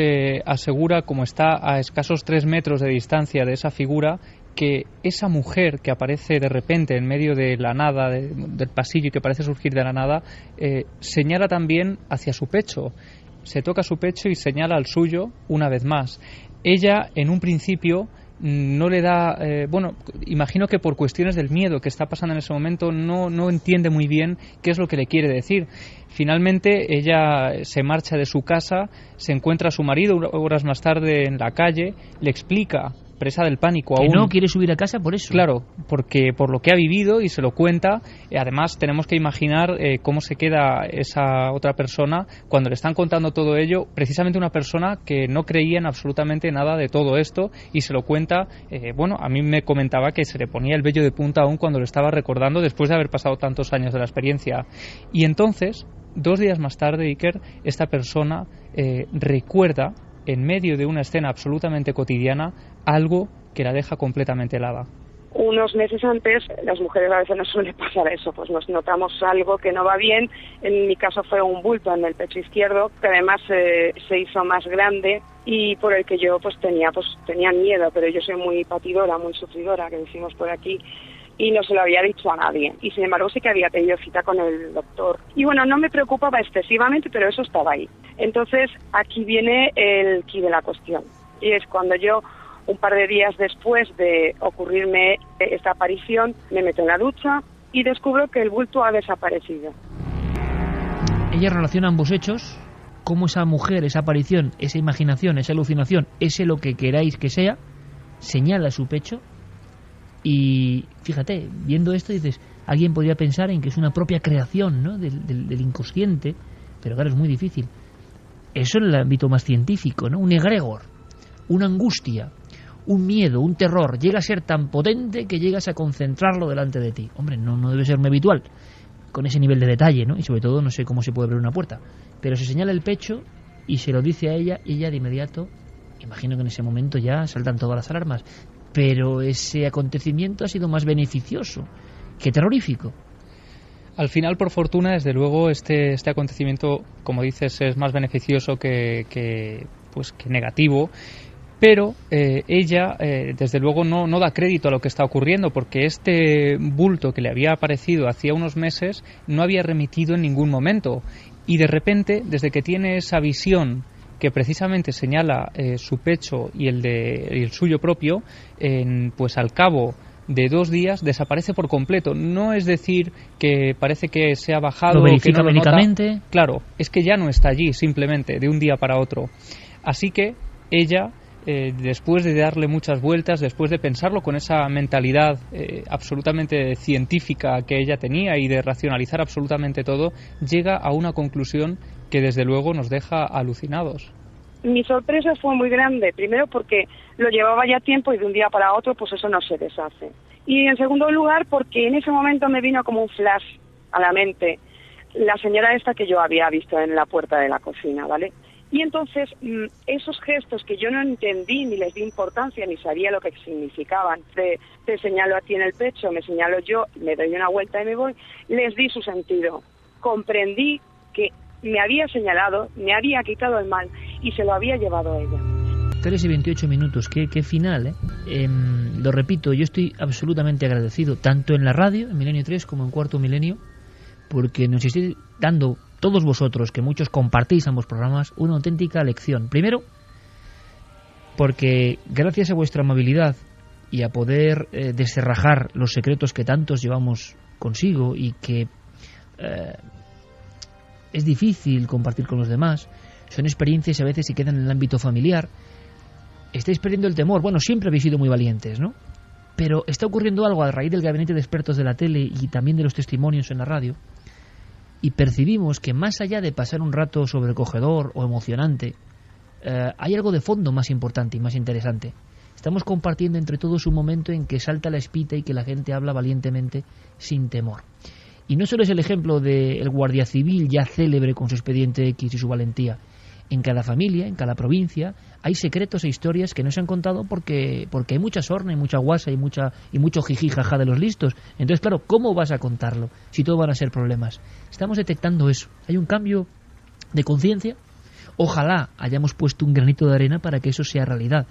asegura, como está a escasos 3 metros de distancia de esa figura, que esa mujer que aparece de repente en medio de la nada, del pasillo, y que parece surgir de la nada, señala también hacia su pecho. Se toca su pecho y señala al suyo una vez más. Ella, en un principio, no le da... imagino que por cuestiones del miedo que está pasando en ese momento, no entiende muy bien qué es lo que le quiere decir. Finalmente, ella se marcha de su casa, se encuentra a su marido horas más tarde en la calle, le explica, presa del pánico aún. Que no quiere subir a casa por eso. Claro, porque por lo que ha vivido, y se lo cuenta. Además, tenemos que imaginar cómo se queda esa otra persona cuando le están contando todo ello, precisamente una persona que no creía en absolutamente nada de todo esto, y se lo cuenta. A mí me comentaba que se le ponía el vello de punta aún cuando lo estaba recordando, después de haber pasado tantos años de la experiencia. Y entonces, 2 días más tarde, Iker, esta persona recuerda, en medio de una escena absolutamente cotidiana, algo que la deja completamente helada. Unos meses antes, las mujeres a veces nos suele pasar eso, pues nos notamos algo que no va bien. En mi caso fue un bulto en el pecho izquierdo, que además se hizo más grande, y por el que yo tenía miedo, pero yo soy muy patidora, muy sufridora, que decimos por aquí, y no se lo había dicho a nadie. Y sin embargo sí que había tenido cita con el doctor. Y bueno, no me preocupaba excesivamente, pero eso estaba ahí. Entonces aquí viene el quid de la cuestión. Y es cuando yo, un par de días después de ocurrirme esta aparición, me meto en la ducha y descubro que el bulto ha desaparecido. Ella relaciona ambos hechos, cómo esa mujer, esa aparición, esa imaginación, esa alucinación, ese lo que queráis que sea, señala su pecho. Y fíjate, viendo esto dices, alguien podría pensar en que es una propia creación, ¿no?, del inconsciente, pero claro, es muy difícil. Eso en el ámbito más científico, ¿no? Un egregor, una angustia, un miedo, un terror, llega a ser tan potente que llegas a concentrarlo delante de ti. Hombre, no debe ser muy habitual, con ese nivel de detalle, ¿no? Y sobre todo no sé cómo se puede abrir una puerta. Pero se señala el pecho y se lo dice a ella, y ella de inmediato, imagino que en ese momento ya saltan todas las alarmas. Pero ese acontecimiento ha sido más beneficioso que terrorífico. Al final, por fortuna, desde luego, este acontecimiento, como dices, es más beneficioso que negativo. Pero ella, desde luego, no da crédito a lo que está ocurriendo, porque este bulto que le había aparecido hacía unos meses no había remitido en ningún momento. Y de repente, desde que tiene esa visión que precisamente señala su pecho y el suyo propio, pues al cabo de 2 días desaparece por completo. No es decir que parece que se ha bajado, lo verifica que no lo médicamente. Nota. Claro, es que ya no está allí simplemente de un día para otro. Así que ella, después de darle muchas vueltas, después de pensarlo con esa mentalidad absolutamente científica que ella tenía y de racionalizar absolutamente todo, llega a una conclusión que desde luego nos deja alucinados. Mi sorpresa fue muy grande, primero porque lo llevaba ya tiempo y de un día para otro pues eso no se deshace. Y en segundo lugar porque en ese momento me vino como un flash a la mente la señora esta que yo había visto en la puerta de la cocina, ¿vale? Y entonces esos gestos que yo no entendí ni les di importancia ni sabía lo que significaban, te señalo a ti en el pecho, me señalo yo, me doy una vuelta y me voy, les di su sentido. Comprendí que me había señalado, me había quitado el mal y se lo había llevado a ella. 3 y 28 minutos, qué final, ¿eh? Lo repito, yo estoy absolutamente agradecido, tanto en la radio, en Milenio 3, como en Cuarto Milenio, porque nos estáis dando, todos vosotros, que muchos compartís ambos programas, una auténtica lección. Primero, porque gracias a vuestra amabilidad y a poder descerrajar los secretos que tantos llevamos consigo y que es difícil compartir con los demás, son experiencias a veces que quedan en el ámbito familiar, estáis perdiendo el temor. Bueno, siempre habéis sido muy valientes, ¿no? Pero está ocurriendo algo a raíz del gabinete de expertos de la tele y también de los testimonios en la radio, y percibimos que más allá de pasar un rato sobrecogedor o emocionante, hay algo de fondo más importante y más interesante. Estamos compartiendo entre todos un momento en que salta la espita y que la gente habla valientemente sin temor. Y no solo es el ejemplo del guardia civil ya célebre con su expediente X y su valentía. En cada familia, en cada provincia, hay secretos e historias que no se han contado porque hay mucha sorna y mucha guasa y mucho jiji jaja de los listos. Entonces, claro, ¿cómo vas a contarlo si todo van a ser problemas? Estamos detectando eso. Hay un cambio de conciencia. Ojalá hayamos puesto un granito de arena para que eso sea realidad,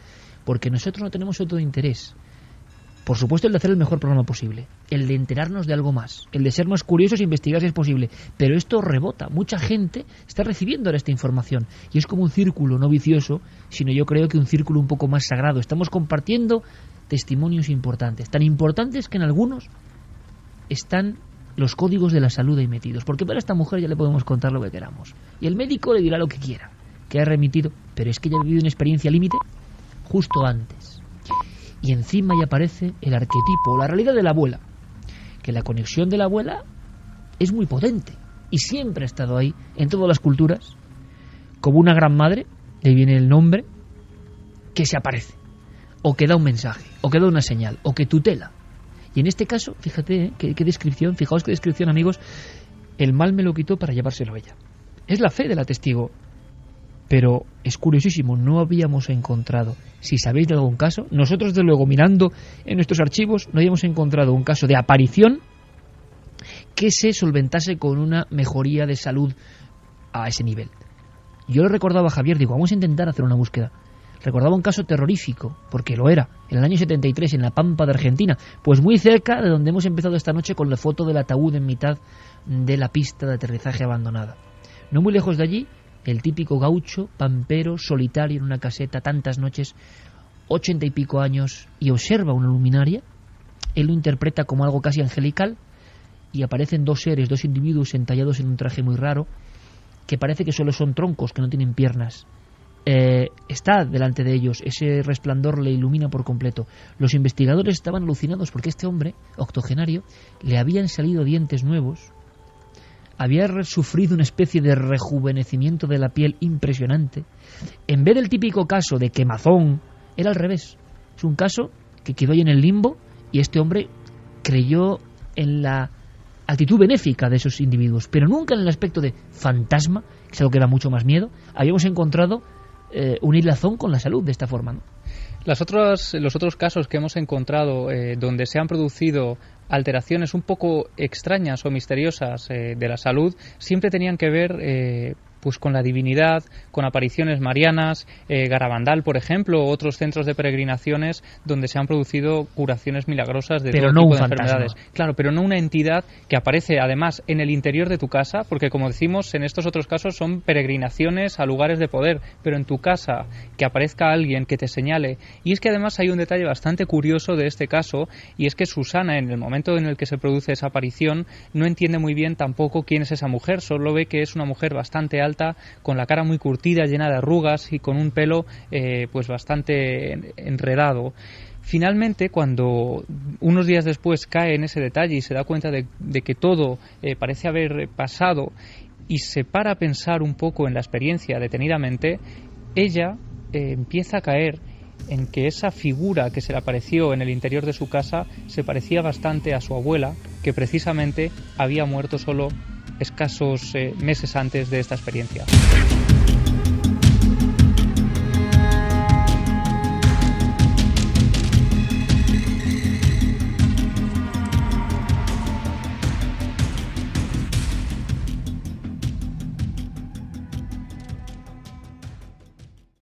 porque nosotros no tenemos otro interés Por supuesto, el de hacer el mejor programa posible, el de enterarnos de algo más, el de ser más curiosos e investigar si es posible. Pero esto rebota. Mucha gente está recibiendo ahora esta información y es como un círculo no vicioso, sino yo creo que un círculo un poco más sagrado. Estamos compartiendo testimonios importantes, tan importantes que en algunos están los códigos de la salud ahí metidos. Porque para esta mujer ya le podemos contar lo que queramos. Y el médico le dirá lo que quiera, que ha remitido, pero es que ella ha vivido una experiencia límite justo antes. Y encima ya aparece el arquetipo, la realidad de la abuela, que la conexión de la abuela es muy potente y siempre ha estado ahí en todas las culturas, como una gran madre, le viene el nombre, que se aparece, o que da un mensaje, o que da una señal, o que tutela. Y en este caso, fíjate, qué descripción, fijaos qué descripción, amigos, el mal me lo quitó para llevárselo a ella. Es la fe de la testigo. Pero es curiosísimo, no habíamos encontrado, si sabéis de algún caso, nosotros desde luego mirando en nuestros archivos no habíamos encontrado un caso de aparición que se solventase con una mejoría de salud a ese nivel. Yo le recordaba a Javier, digo, vamos a intentar hacer una búsqueda. Recordaba un caso terrorífico, porque lo era, en el año 73 en la Pampa de Argentina, pues muy cerca de donde hemos empezado esta noche con la foto del ataúd en mitad de la pista de aterrizaje abandonada. No muy lejos de allí, el típico gaucho, pampero, solitario en una caseta tantas noches, 80 y pico años, y observa una luminaria. Él lo interpreta como algo casi angelical y aparecen dos seres, dos individuos entallados en un traje muy raro que parece que solo son troncos, que no tienen piernas. Está delante de ellos, ese resplandor le ilumina por completo. Los investigadores estaban alucinados porque este hombre, octogenario, le habían salido dientes nuevos, había sufrido una especie de rejuvenecimiento de la piel impresionante. En vez del típico caso de quemazón, era al revés. Es un caso que quedó ahí en el limbo y este hombre creyó en la actitud benéfica de esos individuos, pero nunca en el aspecto de fantasma, que es algo que da mucho más miedo. Habíamos encontrado un hilazón con la salud de esta forma, ¿no? Los otros casos que hemos encontrado donde se han producido alteraciones un poco extrañas o misteriosas de la salud siempre tenían que ver pues con la divinidad, con apariciones marianas, Garabandal, por ejemplo, otros centros de peregrinaciones donde se han producido curaciones milagrosas de todo tipo de enfermedades. Claro, pero no una entidad que aparece además en el interior de tu casa, porque como decimos, en estos otros casos son peregrinaciones a lugares de poder, pero en tu casa que aparezca alguien que te señale. Y es que además hay un detalle bastante curioso de este caso, y es que Susana, en el momento en el que se produce esa aparición, no entiende muy bien tampoco quién es esa mujer, solo ve que es una mujer bastante alta, con la cara muy curtida, llena de arrugas y con un pelo pues bastante enredado. Finalmente, cuando unos días después cae en ese detalle y se da cuenta de que todo parece haber pasado y se para a pensar un poco en la experiencia detenidamente, ella empieza a caer en que esa figura que se le apareció en el interior de su casa se parecía bastante a su abuela, que precisamente había muerto solo escasos meses antes de esta experiencia.